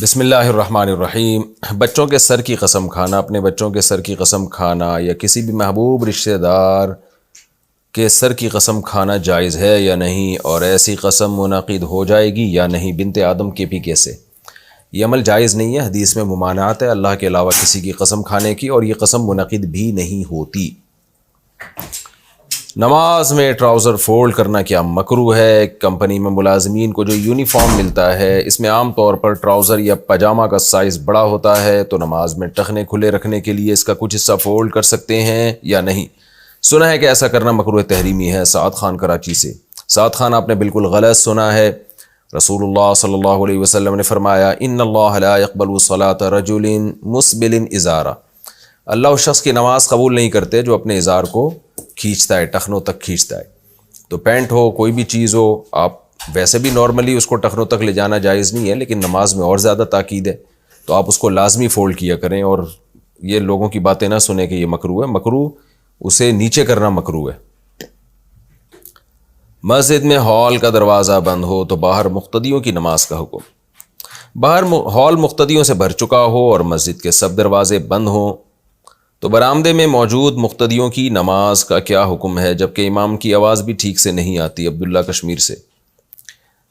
بسم اللہ الرحمن الرحیم۔ بچوں کے سر کی قسم کھانا، اپنے بچوں کے سر کی قسم کھانا یا کسی بھی محبوب رشتہ دار کے سر کی قسم کھانا جائز ہے یا نہیں، اور ایسی قسم منعقد ہو جائے گی یا نہیں بنت آدم کے بھی کیسے؟ یہ عمل جائز نہیں ہے، حدیث میں ممانعت ہے اللہ کے علاوہ کسی کی قسم کھانے کی، اور یہ قسم منعقد بھی نہیں ہوتی۔ نماز میں ٹراؤزر فولڈ کرنا کیا مکروہ ہے؟ کمپنی میں ملازمین کو جو یونیفارم ملتا ہے اس میں عام طور پر ٹراؤزر یا پاجامہ کا سائز بڑا ہوتا ہے، تو نماز میں ٹخنے کھلے رکھنے کے لیے اس کا کچھ حصہ فولڈ کر سکتے ہیں یا نہیں؟ سنا ہے کہ ایسا کرنا مکروہ تحریمی ہے۔ سعد خان کراچی سے۔ سعد خان، آپ نے بالکل غلط سنا ہے۔ رسول اللہ صلی اللہ علیہ وسلم نے فرمایا ان اللہ لا يقبل صلاۃ رجل مسبل ازارہ، اللہ اس شخص کی نماز قبول نہیں کرتے جو اپنے ازار کو کھینچتا ہے، ٹخنوں تک کھینچتا ہے۔ تو پینٹ ہو، کوئی بھی چیز ہو، آپ ویسے بھی نارملی اس کو ٹخنوں تک لے جانا جائز نہیں ہے، لیکن نماز میں اور زیادہ تاکید ہے، تو آپ اس کو لازمی فولڈ کیا کریں، اور یہ لوگوں کی باتیں نہ سنیں کہ یہ مکروہ ہے۔ مکروہ اسے نیچے کرنا مکروہ ہے۔ مسجد میں ہال کا دروازہ بند ہو تو باہر مقتدیوں کی نماز کا حکم۔ باہر ہال مقتدیوں سے بھر چکا ہو اور مسجد کے سب دروازے بند ہوں تو برآمدے میں موجود مقتدیوں کی نماز کا کیا حکم ہے، جبکہ امام کی آواز بھی ٹھیک سے نہیں آتی؟ عبداللہ کشمیر سے۔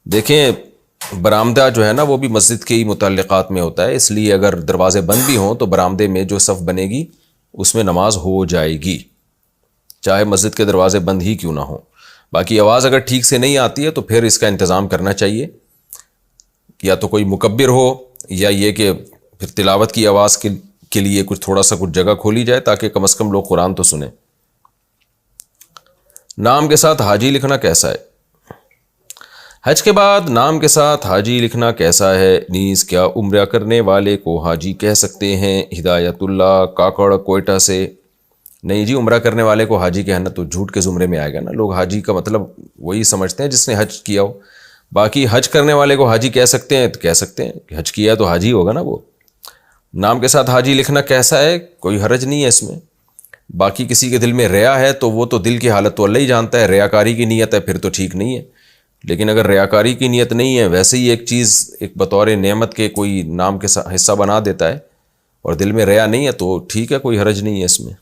دیکھیں، برآمدہ جو ہے نا وہ بھی مسجد کے ہی متعلقات میں ہوتا ہے، اس لیے اگر دروازے بند بھی ہوں تو برآمدے میں جو صف بنے گی اس میں نماز ہو جائے گی، چاہے مسجد کے دروازے بند ہی کیوں نہ ہوں۔ باقی آواز اگر ٹھیک سے نہیں آتی ہے تو پھر اس کا انتظام کرنا چاہیے، یا تو کوئی مکبر ہو، یا یہ کہ پھر تلاوت کی آواز کے لیے کچھ تھوڑا سا کچھ جگہ کھولی جائے تاکہ کم از کم لوگ قرآن تو سنیں۔ نام کے ساتھ حاجی لکھنا کیسا ہے؟ حج کے بعد نام کے ساتھ حاجی لکھنا کیسا ہے؟ نیز کیا عمرہ کرنے والے کو حاجی کہہ سکتے ہیں؟ ہدایت اللہ کاکڑ کوئٹہ سے۔ نہیں جی، عمرہ کرنے والے کو حاجی کہنا تو جھوٹ کے زمرے میں آئے گا نا، لوگ حاجی کا مطلب وہی سمجھتے ہیں جس نے حج کیا ہو۔ باقی حج کرنے والے کو حاجی کہہ سکتے ہیں تو کہہ سکتے ہیں کہ حج کیا تو حاجی ہوگا نا وہ۔ نام کے ساتھ حاجی لکھنا کیسا ہے؟ کوئی حرج نہیں ہے اس میں۔ باقی کسی کے دل میں ریا ہے تو وہ تو دل کی حالت تو اللہ ہی جانتا ہے، ریاکاری کی نیت ہے پھر تو ٹھیک نہیں ہے، لیکن اگر ریاکاری کی نیت نہیں ہے، ویسے ہی ایک چیز ایک بطور نعمت کے کوئی نام کے حصہ بنا دیتا ہے اور دل میں ریا نہیں ہے تو ٹھیک ہے، کوئی حرج نہیں ہے اس میں۔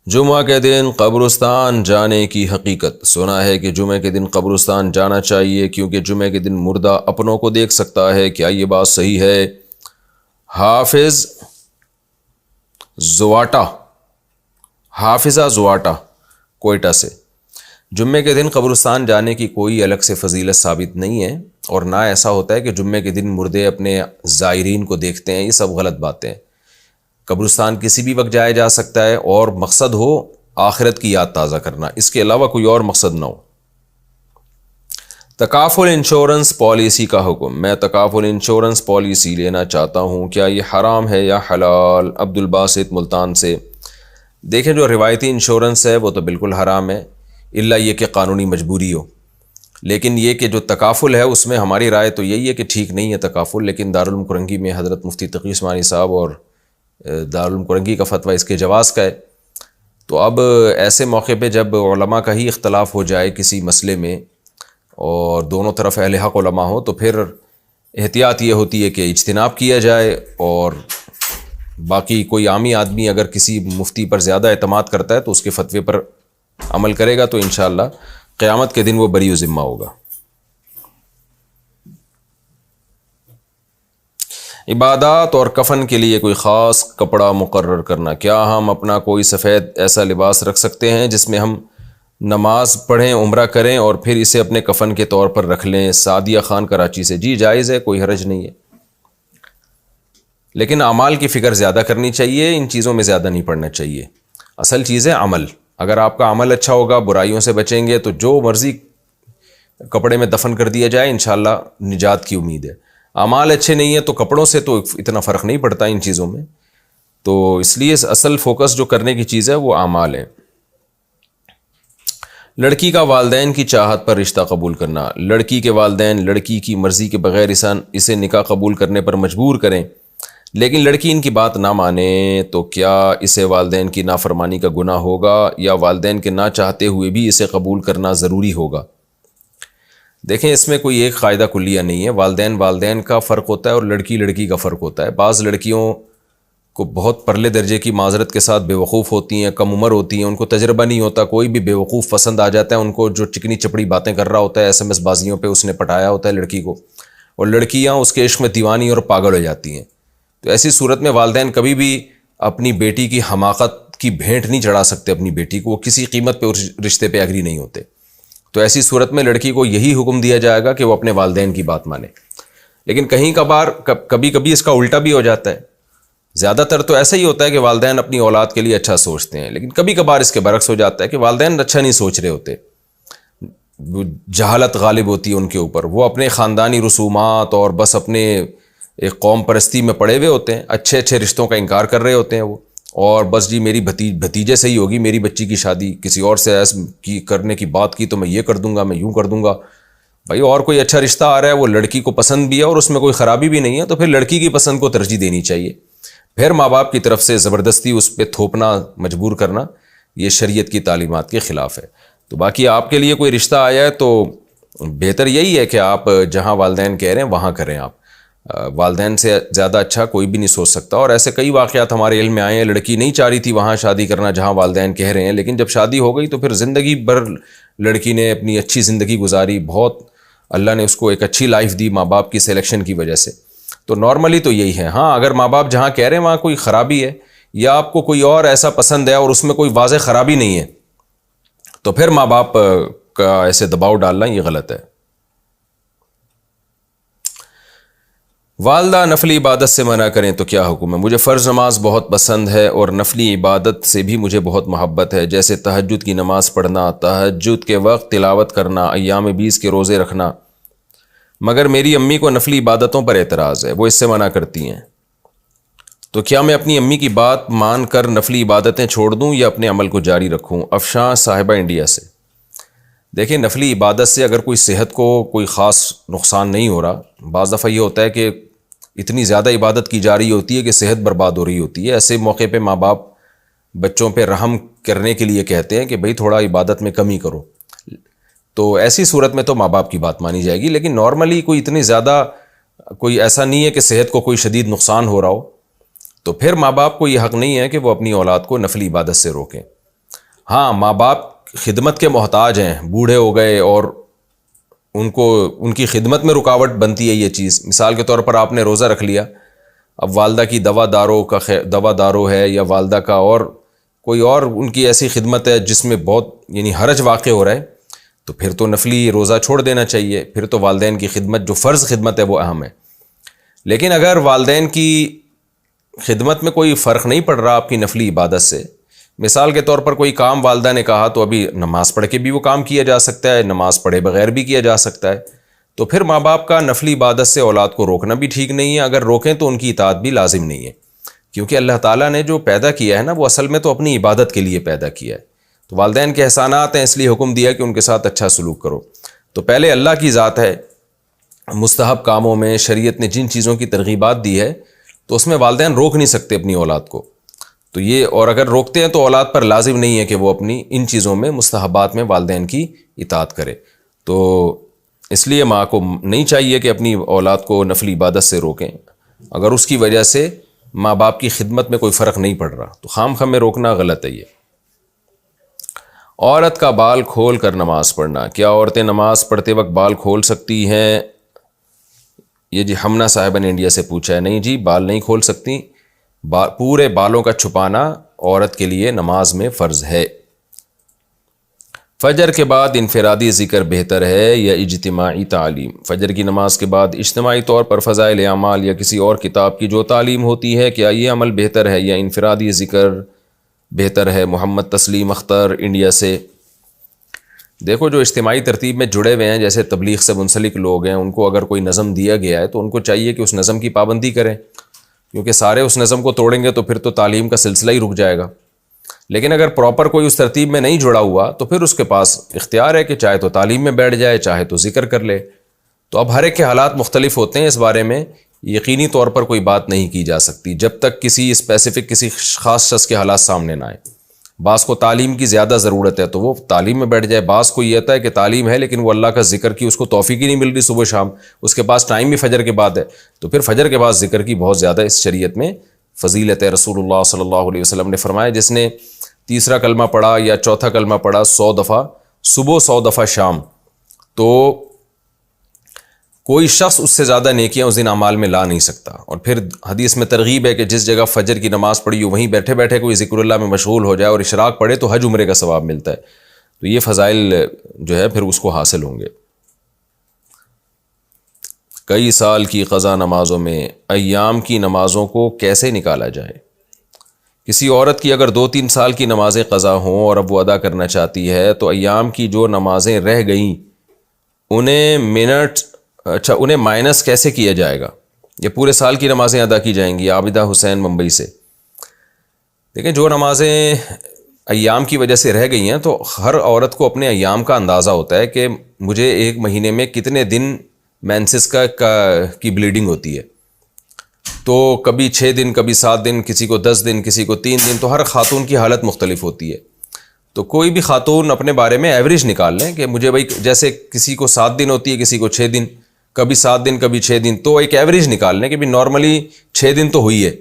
جمعہ کے دن قبرستان جانے کی حقیقت۔ سنا ہے کہ جمعہ کے دن قبرستان جانا چاہیے کیونکہ جمعہ کے دن مردہ اپنوں کو دیکھ سکتا ہے، کیا یہ بات صحیح ہے؟ حافظہ زواٹا کوئٹہ سے۔ جمعے کے دن قبرستان جانے کی کوئی الگ سے فضیلت ثابت نہیں ہے، اور نہ ایسا ہوتا ہے کہ جمعے کے دن مردے اپنے زائرین کو دیکھتے ہیں، یہ سب غلط باتیں ہیں۔ قبرستان کسی بھی وقت جایا جا سکتا ہے، اور مقصد ہو آخرت کی یاد تازہ کرنا، اس کے علاوہ کوئی اور مقصد نہ ہو۔ تکافل انشورنس پالیسی کا حکم۔ میں تکافل انشورنس پالیسی لینا چاہتا ہوں، کیا یہ حرام ہے یا حلال؟ عبد الباسط ملتان سے۔ دیکھیں، جو روایتی انشورنس ہے وہ تو بالکل حرام ہے، الا یہ کہ قانونی مجبوری ہو، لیکن یہ کہ جو تکافل ہے اس میں ہماری رائے تو یہی ہے کہ ٹھیک نہیں ہے تکافل، لیکن دارالعلوم کرنگی میں حضرت مفتی تقی عثمانی صاحب اور دارالعلوم کرنگی کا فتویٰ اس کے جواز کا ہے۔ تو اب ایسے موقع پہ جب علماء کا ہی اختلاف ہو جائے کسی مسئلے میں اور دونوں طرف اہل حق علماء ہو تو پھر احتیاط یہ ہوتی ہے کہ اجتناب کیا جائے، اور باقی کوئی عامی آدمی اگر کسی مفتی پر زیادہ اعتماد کرتا ہے تو اس کے فتوے پر عمل کرے گا تو انشاءاللہ قیامت کے دن وہ بری و ذمہ ہوگا۔ عبادات اور کفن کے لیے کوئی خاص کپڑا مقرر کرنا۔ کیا ہم اپنا کوئی سفید ایسا لباس رکھ سکتے ہیں جس میں ہم نماز پڑھیں، عمرہ کریں اور پھر اسے اپنے کفن کے طور پر رکھ لیں؟ سعدیہ خان کراچی سے۔ جی جائز ہے، کوئی حرج نہیں ہے، لیکن اعمال کی فکر زیادہ کرنی چاہیے، ان چیزوں میں زیادہ نہیں پڑنا چاہیے۔ اصل چیز ہے عمل، اگر آپ کا عمل اچھا ہوگا، برائیوں سے بچیں گے، تو جو مرضی کپڑے میں دفن کر دیا جائے انشاءاللہ نجات کی امید ہے۔ اعمال اچھے نہیں ہیں تو کپڑوں سے تو اتنا فرق نہیں پڑتا ان چیزوں میں، تو اس لیے اصل فوکس جو کرنے کی چیز ہے وہ اعمال ہے۔ لڑکی کا والدین کی چاہت پر رشتہ قبول کرنا۔ لڑکی کے والدین لڑکی کی مرضی کے بغیر اسے نکاح قبول کرنے پر مجبور کریں، لیکن لڑکی ان کی بات نہ مانے تو کیا اسے والدین کی نافرمانی کا گناہ ہوگا، یا والدین کے نہ چاہتے ہوئے بھی اسے قبول کرنا ضروری ہوگا؟ دیکھیں اس میں کوئی ایک قاعدہ کلیہ نہیں ہے، والدین کا فرق ہوتا ہے اور لڑکی کا فرق ہوتا ہے۔ بعض لڑکیوں کو بہت پرلے درجے کی معذرت کے ساتھ بیوقوف ہوتی ہیں، کم عمر ہوتی ہیں، ان کو تجربہ نہیں ہوتا، کوئی بھی بیوقوف پسند آ جاتا ہے ان کو، جو چکنی چپڑی باتیں کر رہا ہوتا ہے، SMS بازیوں پہ اس نے پٹایا ہوتا ہے لڑکی کو، اور لڑکیاں اس کے عشق میں دیوانی اور پاگل ہو جاتی ہیں۔ تو ایسی صورت میں والدین کبھی بھی اپنی بیٹی کی حماقت کی بھینٹ نہیں چڑھا سکتے اپنی بیٹی کو، وہ کسی قیمت پہ اس رشتے پہ ایگری نہیں ہوتے۔ تو ایسی صورت میں لڑکی کو یہی حکم دیا جائے گا کہ وہ اپنے والدین کی بات مانے۔ لیکن کہیں کبھار کبھی اس کا الٹا بھی ہو جاتا ہے، زیادہ تر تو ایسا ہی ہوتا ہے کہ والدین اپنی اولاد کے لیے اچھا سوچتے ہیں، لیکن کبھی کبھار اس کے برعکس ہو جاتا ہے کہ والدین اچھا نہیں سوچ رہے ہوتے، جہالت غالب ہوتی ہے ان کے اوپر، وہ اپنے خاندانی رسومات اور بس اپنے ایک قوم پرستی میں پڑے ہوئے ہوتے ہیں، اچھے رشتوں کا انکار کر رہے ہوتے ہیں وہ، اور بس جی میری بھتیجے سے ہی ہوگی میری بچی کی شادی، کسی اور سے ایسے کرنے کی بات کی تو میں یہ کر دوں گا، میں یوں کر دوں گا۔ بھائی اور کوئی اچھا رشتہ آ رہا ہے، وہ لڑکی کو پسند بھی ہے اور اس میں کوئی خرابی بھی نہیں ہے، تو پھر لڑکی کی پسند کو ترجیح دینی چاہیے۔ پھر ماں باپ کی طرف سے زبردستی اس پہ تھوپنا، مجبور کرنا، یہ شریعت کی تعلیمات کے خلاف ہے۔ تو باقی آپ کے لیے کوئی رشتہ آیا ہے تو بہتر یہی ہے کہ آپ جہاں والدین کہہ رہے ہیں وہاں کریں۔ آپ والدین سے زیادہ اچھا کوئی بھی نہیں سوچ سکتا، اور ایسے کئی واقعات ہمارے علم میں آئے ہیں، لڑکی نہیں چاہ رہی تھی وہاں شادی کرنا جہاں والدین کہہ رہے ہیں، لیکن جب شادی ہو گئی تو پھر زندگی بھر لڑکی نے اپنی اچھی زندگی گزاری، بہت اللہ نے اس کو ایک اچھی لائف دی ماں باپ کی سلیکشن کی وجہ سے۔ تو نارملی تو یہی ہے۔ ہاں اگر ماں باپ جہاں کہہ رہے ہیں وہاں کوئی خرابی ہے، یا آپ کو کوئی اور ایسا پسند ہے اور اس میں کوئی واضح خرابی نہیں ہے، تو پھر ماں باپ کا ایسے دباؤ ڈالنا یہ غلط ہے۔ والدہ نفلی عبادت سے منع کریں تو کیا حکم ہے؟ مجھے فرض نماز بہت پسند ہے اور نفلی عبادت سے بھی مجھے بہت محبت ہے، جیسے تہجد کی نماز پڑھنا، تہجد کے وقت تلاوت کرنا، ایام 20 کے روزے رکھنا، مگر میری امی کو نفلی عبادتوں پر اعتراض ہے، وہ اس سے منع کرتی ہیں، تو کیا میں اپنی امی کی بات مان کر نفلی عبادتیں چھوڑ دوں یا اپنے عمل کو جاری رکھوں؟ افشاں صاحبہ انڈیا سے۔ دیکھیں نفلی عبادت سے اگر کوئی صحت کو کوئی خاص نقصان نہیں ہو رہا، بعض دفعہ یہ ہوتا ہے کہ اتنی زیادہ عبادت کی جا رہی ہوتی ہے کہ صحت برباد ہو رہی ہوتی ہے، ایسے موقع پہ ماں باپ بچوں پہ رحم کرنے کے لیے کہتے ہیں کہ بھئی تھوڑا عبادت میں کمی کرو، تو ایسی صورت میں تو ماں باپ کی بات مانی جائے گی۔ لیکن نارملی کوئی اتنی زیادہ کوئی ایسا نہیں ہے کہ صحت کو کوئی شدید نقصان ہو رہا ہو، تو پھر ماں باپ کو یہ حق نہیں ہے کہ وہ اپنی اولاد کو نفلی عبادت سے روکیں۔ ہاں ماں باپ خدمت کے محتاج ہیں، بوڑھے ہو گئے اور ان کی خدمت میں رکاوٹ بنتی ہے یہ چیز۔ مثال کے طور پر آپ نے روزہ رکھ لیا، اب والدہ کی دوا دارو ہے، یا والدہ کا اور کوئی اور ان کی ایسی خدمت ہے جس میں بہت حرج واقع ہو رہا ہے، تو پھر تو نفلی روزہ چھوڑ دینا چاہیے، پھر تو والدین کی خدمت جو فرض خدمت ہے وہ اہم ہے۔ لیکن اگر والدین کی خدمت میں کوئی فرق نہیں پڑ رہا آپ کی نفلی عبادت سے، مثال کے طور پر کوئی کام والدہ نے کہا تو ابھی نماز پڑھ کے بھی وہ کام کیا جا سکتا ہے، نماز پڑھے بغیر بھی کیا جا سکتا ہے، تو پھر ماں باپ کا نفلی عبادت سے اولاد کو روکنا بھی ٹھیک نہیں ہے، اگر روکیں تو ان کی اطاعت بھی لازم نہیں ہے، کیونکہ اللہ تعالیٰ نے جو پیدا کیا ہے نا وہ اصل میں تو اپنی عبادت کے لیے پیدا کیا ہے، تو والدین کے احسانات ہیں اس لیے حکم دیا کہ ان کے ساتھ اچھا سلوک کرو۔ تو پہلے اللہ کی ذات ہے، مستحب کاموں میں شریعت نے جن چیزوں کی ترغیبات دی ہے تو اس میں والدین روک نہیں سکتے اپنی اولاد کو، تو یہ، اور اگر روکتے ہیں تو اولاد پر لازم نہیں ہے کہ وہ اپنی ان چیزوں میں مستحبات میں والدین کی اطاعت کرے، تو اس لیے ماں کو نہیں چاہیے کہ اپنی اولاد کو نفلی عبادت سے روکیں، اگر اس کی وجہ سے ماں باپ کی خدمت میں کوئی فرق نہیں پڑ رہا تو خام میں روکنا غلط ہے۔ یہ عورت کا بال کھول کر نماز پڑھنا، کیا عورتیں نماز پڑھتے وقت بال کھول سکتی ہیں؟ یہ جی ہمنا صاحبہ نے انڈیا سے پوچھا ہے۔ نہیں جی، بال نہیں کھول سکتی، پورے بالوں کا چھپانا عورت کے لیے نماز میں فرض ہے۔ فجر کے بعد انفرادی ذکر بہتر ہے یا اجتماعی تعلیم؟ فجر کی نماز کے بعد اجتماعی طور پر فضائل اعمال یا کسی اور کتاب کی جو تعلیم ہوتی ہے، کیا یہ عمل بہتر ہے یا انفرادی ذکر بہتر ہے؟ محمد تسلیم اختر انڈیا سے۔ دیکھو جو اجتماعی ترتیب میں جڑے ہوئے ہیں، جیسے تبلیغ سے منسلک لوگ ہیں، ان کو اگر کوئی نظم دیا گیا ہے تو ان کو چاہیے کہ اس نظم کی پابندی کریں، کیونکہ سارے اس نظم کو توڑیں گے تو پھر تو تعلیم کا سلسلہ ہی رک جائے گا۔ لیکن اگر پراپر کوئی اس ترتیب میں نہیں جڑا ہوا تو پھر اس کے پاس اختیار ہے کہ چاہے تو تعلیم میں بیٹھ جائے، چاہے تو ذکر کر لے۔ تو اب ہر ایک کے حالات مختلف ہوتے ہیں، اس بارے میں یقینی طور پر کوئی بات نہیں کی جا سکتی جب تک کسی اسپیسیفک کسی خاص شخص کے حالات سامنے نہ آئے۔ بعض کو تعلیم کی زیادہ ضرورت ہے تو وہ تعلیم میں بیٹھ جائے، بعض کو یہ ہوتا ہے کہ تعلیم ہے لیکن وہ اللہ کا ذکر کی اس کو توفیق ہی نہیں مل رہی صبح شام، اس کے پاس ٹائم بھی فجر کے بعد ہے، تو پھر فجر کے بعد ذکر کی بہت زیادہ اس شریعت میں فضیلت ہے۔ رسول اللہ صلی اللہ علیہ وسلم نے فرمایا جس نے تیسرا کلمہ پڑھا یا چوتھا کلمہ پڑھا 100 دفعہ صبح 100 دفعہ شام، تو کوئی شخص اس سے زیادہ نیکیاں اس دن اعمال میں لا نہیں سکتا۔ اور پھر حدیث میں ترغیب ہے کہ جس جگہ فجر کی نماز پڑھی ہو وہیں بیٹھے بیٹھے کوئی ذکر اللہ میں مشغول ہو جائے اور اشراق پڑھے تو حج عمرے کا ثواب ملتا ہے، تو یہ فضائل جو ہے پھر اس کو حاصل ہوں گے۔ کئی سال کی قضا نمازوں میں ایام کی نمازوں کو کیسے نکالا جائے؟ کسی عورت کی اگر 2-3 سال کی نمازیں قضا ہوں اور اب وہ ادا کرنا چاہتی ہے تو ایام کی جو نمازیں رہ گئیں انہیں مائنس کیسے کیا جائے گا؟ یہ پورے سال کی نمازیں ادا کی جائیں گی؟ عابدہ حسین ممبئی سے۔ دیکھیں جو نمازیں ایام کی وجہ سے رہ گئی ہیں تو ہر عورت کو اپنے ایام کا اندازہ ہوتا ہے کہ مجھے ایک مہینے میں کتنے دن مینسس کی بلیڈنگ ہوتی ہے، تو کبھی 6 دن، کبھی 7 دن، کسی کو 10 دن، کسی کو 3 دن، تو ہر خاتون کی حالت مختلف ہوتی ہے۔ تو کوئی بھی خاتون اپنے بارے میں ایوریج نکال لیں کہ مجھے بھائی جیسے کسی کو 7 دن ہوتی ہے، کسی کو 6 دن، کبھی 7 دن، کبھی 6 دن، تو ایک ایوریج نکال لیں کہ بھی نارملی 6 دن تو ہوئی ہے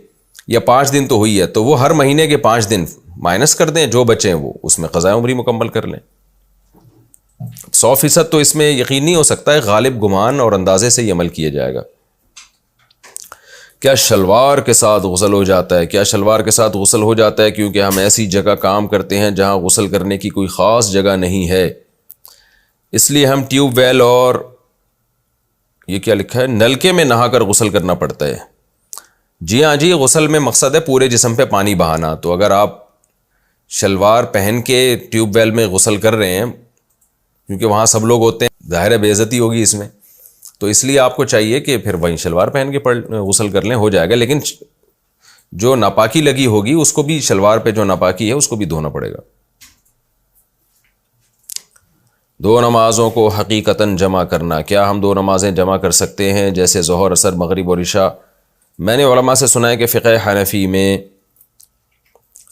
یا 5 دن تو ہوئی ہے، تو وہ ہر مہینے کے 5 دن مائنس کر دیں، جو بچیں وہ اس میں قضاء عمری مکمل کر لیں۔ 100% تو اس میں یقین نہیں ہو سکتا ہے، غالب گمان اور اندازے سے یہ عمل کیا جائے گا۔ کیا شلوار کے ساتھ غسل ہو جاتا ہے؟ کیا شلوار کے ساتھ غسل ہو جاتا ہے کیونکہ ہم ایسی جگہ کام کرتے ہیں جہاں غسل کرنے کی کوئی خاص جگہ نہیں ہے، اس لیے ہم ٹیوب ویل اور یہ کیا لکھا ہے نلکے میں نہا کر غسل کرنا پڑتا ہے؟ جی ہاں جی، غسل میں مقصد ہے پورے جسم پہ پانی بہانا، تو اگر آپ شلوار پہن کے ٹیوب ویل میں غسل کر رہے ہیں کیونکہ وہاں سب لوگ ہوتے ہیں، ظاہر ہے بے عزتی ہوگی اس میں، تو اس لیے آپ کو چاہیے کہ پھر وہیں شلوار پہن کے غسل کر لیں، ہو جائے گا، لیکن جو ناپاکی لگی ہوگی اس کو بھی، شلوار پہ جو ناپاکی ہے اس کو بھی دھونا پڑے گا۔ 2 نمازوں کو حقیقتاً جمع کرنا، کیا ہم 2 نمازیں جمع کر سکتے ہیں جیسے ظہر، عصر، مغرب اور عشاء؟ میں نے علماء سے سنا ہے کہ فقہ حنفی میں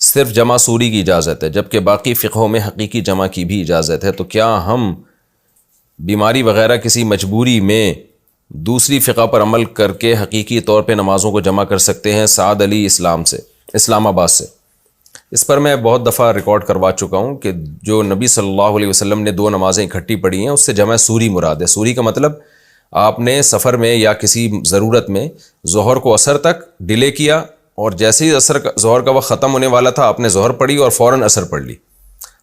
صرف جمع سوری کی اجازت ہے جبکہ باقی فقہوں میں حقیقی جمع کی بھی اجازت ہے، تو کیا ہم بیماری وغیرہ کسی مجبوری میں دوسری فقہ پر عمل کر کے حقیقی طور پہ نمازوں کو جمع کر سکتے ہیں؟ سعد علی اسلام آباد سے۔ اس پر میں بہت دفعہ ریکارڈ کروا چکا ہوں کہ جو نبی صلی اللہ علیہ وسلم نے 2 نمازیں اکٹھی پڑھی ہیں اس سے جمع سوری مراد ہے۔ سوری کا مطلب آپ نے سفر میں یا کسی ضرورت میں ظہر کو عصر تک ڈیلے کیا اور جیسے ہی ظہر کا وقت ختم ہونے والا تھا آپ نے ظہر پڑھی اور فوراً عصر پڑھ لی،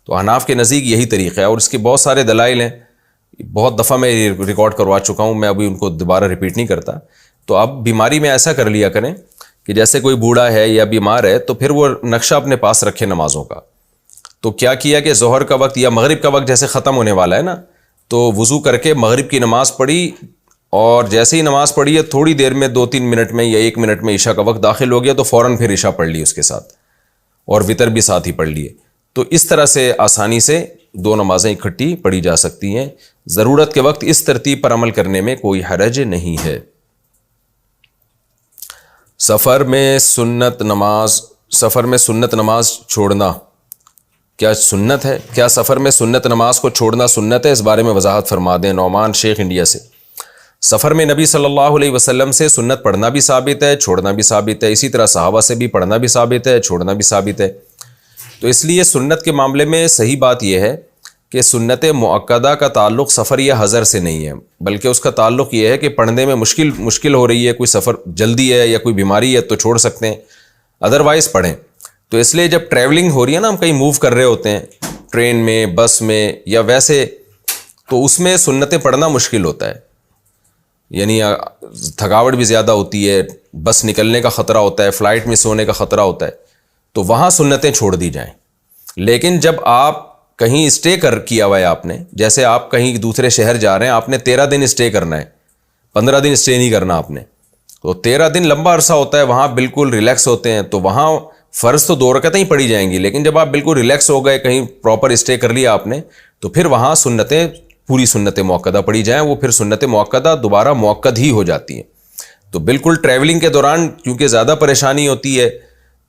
تو احناف کے نزدیک یہی طریقہ ہے، اور اس کے بہت سارے دلائل ہیں، بہت دفعہ میں ریکارڈ کروا چکا ہوں، میں ابھی ان کو دوبارہ ریپیٹ نہیں کرتا۔ تو اب بیماری میں ایسا کر لیا کریں کہ جیسے کوئی بوڑھا ہے یا بیمار ہے تو پھر وہ نقشہ اپنے پاس رکھے نمازوں کا، تو کیا کہ ظہر کا وقت یا مغرب کا وقت جیسے ختم ہونے والا ہے نا، تو وضو کر کے مغرب کی نماز پڑھی، اور جیسے ہی نماز پڑھی ہے تھوڑی دیر میں 2-3 منٹ میں یا 1 منٹ میں عشاء کا وقت داخل ہو گیا تو فوراً پھر عشاء پڑھ لی اس کے ساتھ، اور وتر بھی ساتھ ہی پڑھ لیے، تو اس طرح سے آسانی سے 2 نمازیں اکٹھی پڑھی جا سکتی ہیں۔ ضرورت کے وقت اس ترتیب پر عمل کرنے میں کوئی حرج نہیں ہے۔ سفر میں سنت نماز چھوڑنا کیا سنت ہے؟ کیا سفر میں سنت نماز کو چھوڑنا سنت ہے؟ اس بارے میں وضاحت فرما دیں۔ نعمان شیخ انڈیا سے۔ سفر میں نبی صلی اللہ علیہ وسلم سے سنت پڑھنا بھی ثابت ہے، چھوڑنا بھی ثابت ہے، اسی طرح صحابہ سے بھی پڑھنا بھی ثابت ہے، چھوڑنا بھی ثابت ہے، تو اس لیے سنت کے معاملے میں صحیح بات یہ ہے کہ سنت مؤکدہ کا تعلق سفر یا حضر سے نہیں ہے، بلکہ اس کا تعلق یہ ہے کہ پڑھنے میں مشکل ہو رہی ہے، کوئی سفر جلدی ہے یا کوئی بیماری ہے تو چھوڑ سکتے ہیں، ادروائز پڑھیں۔ تو اس لیے جب ٹریولنگ ہو رہی ہے نا، ہم کہیں موو کر رہے ہوتے ہیں ٹرین میں، بس میں یا ویسے، تو اس میں سنتیں پڑھنا مشکل ہوتا ہے، یعنی تھکاوٹ بھی زیادہ ہوتی ہے، بس نکلنے کا خطرہ ہوتا ہے، فلائٹ مس ہونے کا خطرہ ہوتا ہے، تو وہاں سنتیں چھوڑ دی جائیں۔ لیکن جب آپ کہیں اسٹے کیا ہوا ہے آپ نے، جیسے آپ کہیں دوسرے شہر جا رہے ہیں، آپ نے 13 دن اسٹے کرنا ہے، 15 دن اسٹے نہیں کرنا آپ نے، تو 13 دن لمبا عرصہ ہوتا ہے، وہاں بالکل ریلیکس ہوتے ہیں، تو وہاں فرض تو 2 رکعتیں ہی پڑھی جائیں گی، لیکن جب آپ بالکل ریلیکس ہو گئے، کہیں پراپر اسٹے کر لیا آپ نے، تو پھر وہاں پوری سنت مؤکدہ پڑھی جائیں، وہ پھر سنت مؤکدہ دوبارہ مؤکد ہی ہو جاتی ہیں۔ تو بالکل ٹریولنگ کے دوران کیونکہ زیادہ پریشانی ہوتی ہے،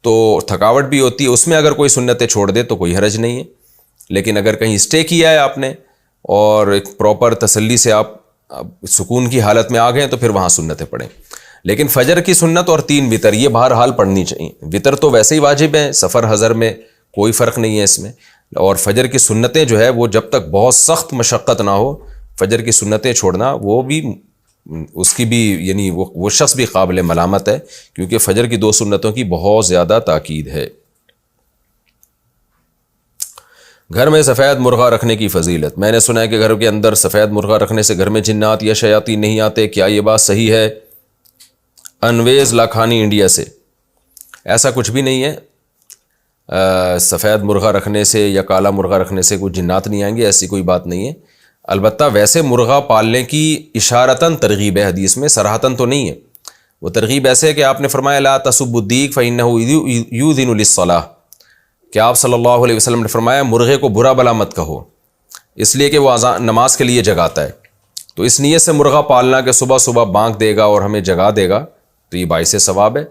تو تھکاوٹ بھی ہوتی ہے، اس میں اگر کوئی سنتیں چھوڑ دے تو کوئی حرج نہیں ہے، لیکن اگر کہیں اسٹے کیا ہے آپ نے اور ایک پراپر تسلی سے آپ سکون کی حالت میں آ گئے تو پھر وہاں سنتیں پڑھیں۔ لیکن فجر کی سنت اور 3 وتر یہ بہرحال پڑھنی چاہیے۔ وتر تو ویسے ہی واجب ہیں، سفر حضر میں کوئی فرق نہیں ہے اس میں، اور فجر کی سنتیں جو ہے وہ جب تک بہت سخت مشقت نہ ہو، فجر کی سنتیں چھوڑنا وہ بھی اس کی بھی یعنی وہ شخص بھی قابل ملامت ہے، کیونکہ فجر کی 2 سنتوں کی بہت زیادہ تاکید ہے۔ گھر میں سفید مرغہ رکھنے کی فضیلت۔ میں نے سنا ہے کہ گھر کے اندر سفید مرغہ رکھنے سے گھر میں جنات یا شیاطین نہیں آتے، کیا یہ بات صحیح ہے؟ انویز لاکھانی انڈیا سے۔ ایسا کچھ بھی نہیں ہے، سفید مرغہ رکھنے سے یا کالا مرغہ رکھنے سے کوئی جنات نہیں آئیں گے، ایسی کوئی بات نہیں ہے۔ البتہ ویسے مرغہ پالنے کی اشارتاً ترغیب ہے، حدیث میں صراحتاً تو نہیں ہے، وہ ترغیب ایسے ہے کہ آپ نے فرمایا لا تسبوا الدیک فإنہ یؤذن للصلاۃ، کہ آپ صلی اللہ علیہ وسلم نے فرمایا مرغے کو برا بلا مت کہو، اس لیے کہ وہ نماز کے لیے جگاتا ہے۔ تو اس نیت سے مرغہ پالنا کہ صبح صبح بانک دے گا اور ہمیں جگا دے گا تو یہ باعث ثواب ہے،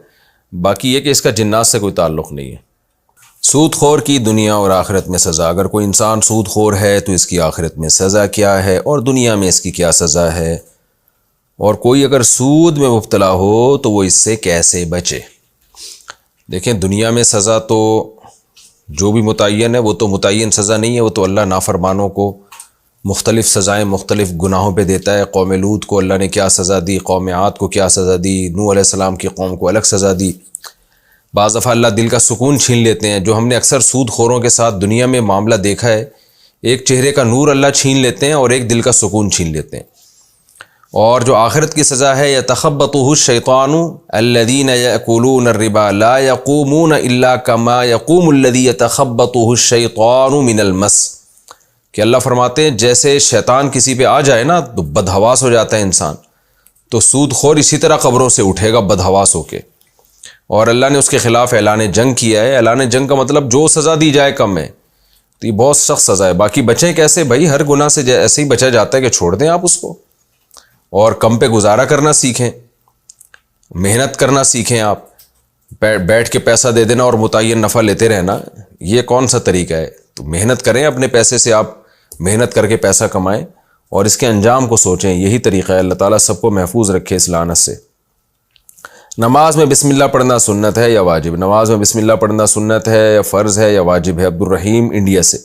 باقی یہ کہ اس کا جنات سے کوئی تعلق نہیں ہے۔ سود خور کی دنیا اور آخرت میں سزا۔ اگر کوئی انسان سود خور ہے تو اس کی آخرت میں سزا کیا ہے اور دنیا میں اس کی کیا سزا ہے، اور کوئی اگر سود میں مبتلا ہو تو وہ اس سے کیسے بچے؟ دیکھیں دنیا میں سزا تو جو بھی متعین ہے وہ تو متعین سزا نہیں ہے، وہ تو اللہ نافرمانوں کو مختلف سزائیں مختلف گناہوں پہ دیتا ہے۔ قوم لوط کو اللہ نے کیا سزا دی، قوم عاد کو کیا سزا دی، نوح علیہ السلام کی قوم کو الگ سزا دی۔ بعض دفعہ اللہ دل کا سکون چھین لیتے ہیں، جو ہم نے اکثر سود خوروں کے ساتھ دنیا میں معاملہ دیکھا ہے، ایک چہرے کا نور اللہ چھین لیتے ہیں اور ایک دل کا سکون چھین لیتے ہیں۔ اور جو آخرت کی سزا ہے یتخبطہ الشیطان الذین یأکلون الربا لا یقومون الا کما یقوم الذی یتخبطہ الشیطان من المس، کہ اللہ فرماتے ہیں جیسے شیطان کسی پہ آ جائے نا تو بدحواس ہو جاتا ہے انسان، تو سود خور اسی طرح قبروں سے اٹھے گا بدحواس ہو کے، اور اللہ نے اس کے خلاف اعلان جنگ کیا ہے۔ اعلان جنگ کا مطلب جو سزا دی جائے کم ہے، تو یہ بہت سخت سزا ہے۔ باقی بچیں کیسے؟ بھائی ہر گناہ سے ایسے ہی بچا جاتا ہے کہ چھوڑ دیں آپ اس کو، اور کم پہ گزارا کرنا سیکھیں، محنت کرنا سیکھیں۔ آپ بیٹھ کے پیسہ دے دینا اور متعین نفع لیتے رہنا، یہ کون سا طریقہ ہے؟ تو محنت کریں، اپنے پیسے سے آپ محنت کر کے پیسہ کمائیں اور اس کے انجام کو سوچیں، یہی طریقہ ہے۔ اللہ تعالیٰ سب کو محفوظ رکھے اس لعنت سے۔ نماز میں بسم اللہ پڑھنا سنت ہے یا واجب؟ نماز میں بسم اللہ پڑھنا سنت ہے یا فرض ہے یا واجب ہے؟ عبدالرحیم انڈیا سے۔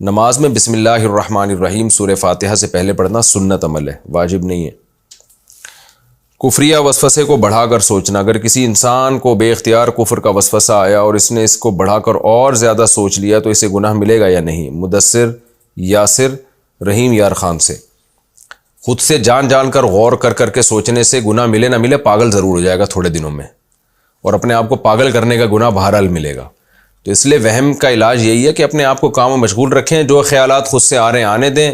نماز میں بسم اللہ الرحمن الرحیم سورہ فاتحہ سے پہلے پڑھنا سنت عمل ہے، واجب نہیں ہے۔ کفریہ وسوسے کو بڑھا کر سوچنا۔ اگر کسی انسان کو بے اختیار کفر کا وسوسہ آیا اور اس نے اس کو بڑھا کر اور زیادہ سوچ لیا تو اسے گناہ ملے گا یا نہیں؟ مدثر یاسر رحیم یار خان سے۔ خود سے جان کر غور کر کے سوچنے سے گناہ ملے نہ ملے پاگل ضرور ہو جائے گا تھوڑے دنوں میں، اور اپنے آپ کو پاگل کرنے کا گناہ بہرحال ملے گا۔ تو اس لیے وہم کا علاج یہی ہے کہ اپنے آپ کو کام میں مشغول رکھیں، جو خیالات خود سے آ رہے ہیں آنے دیں،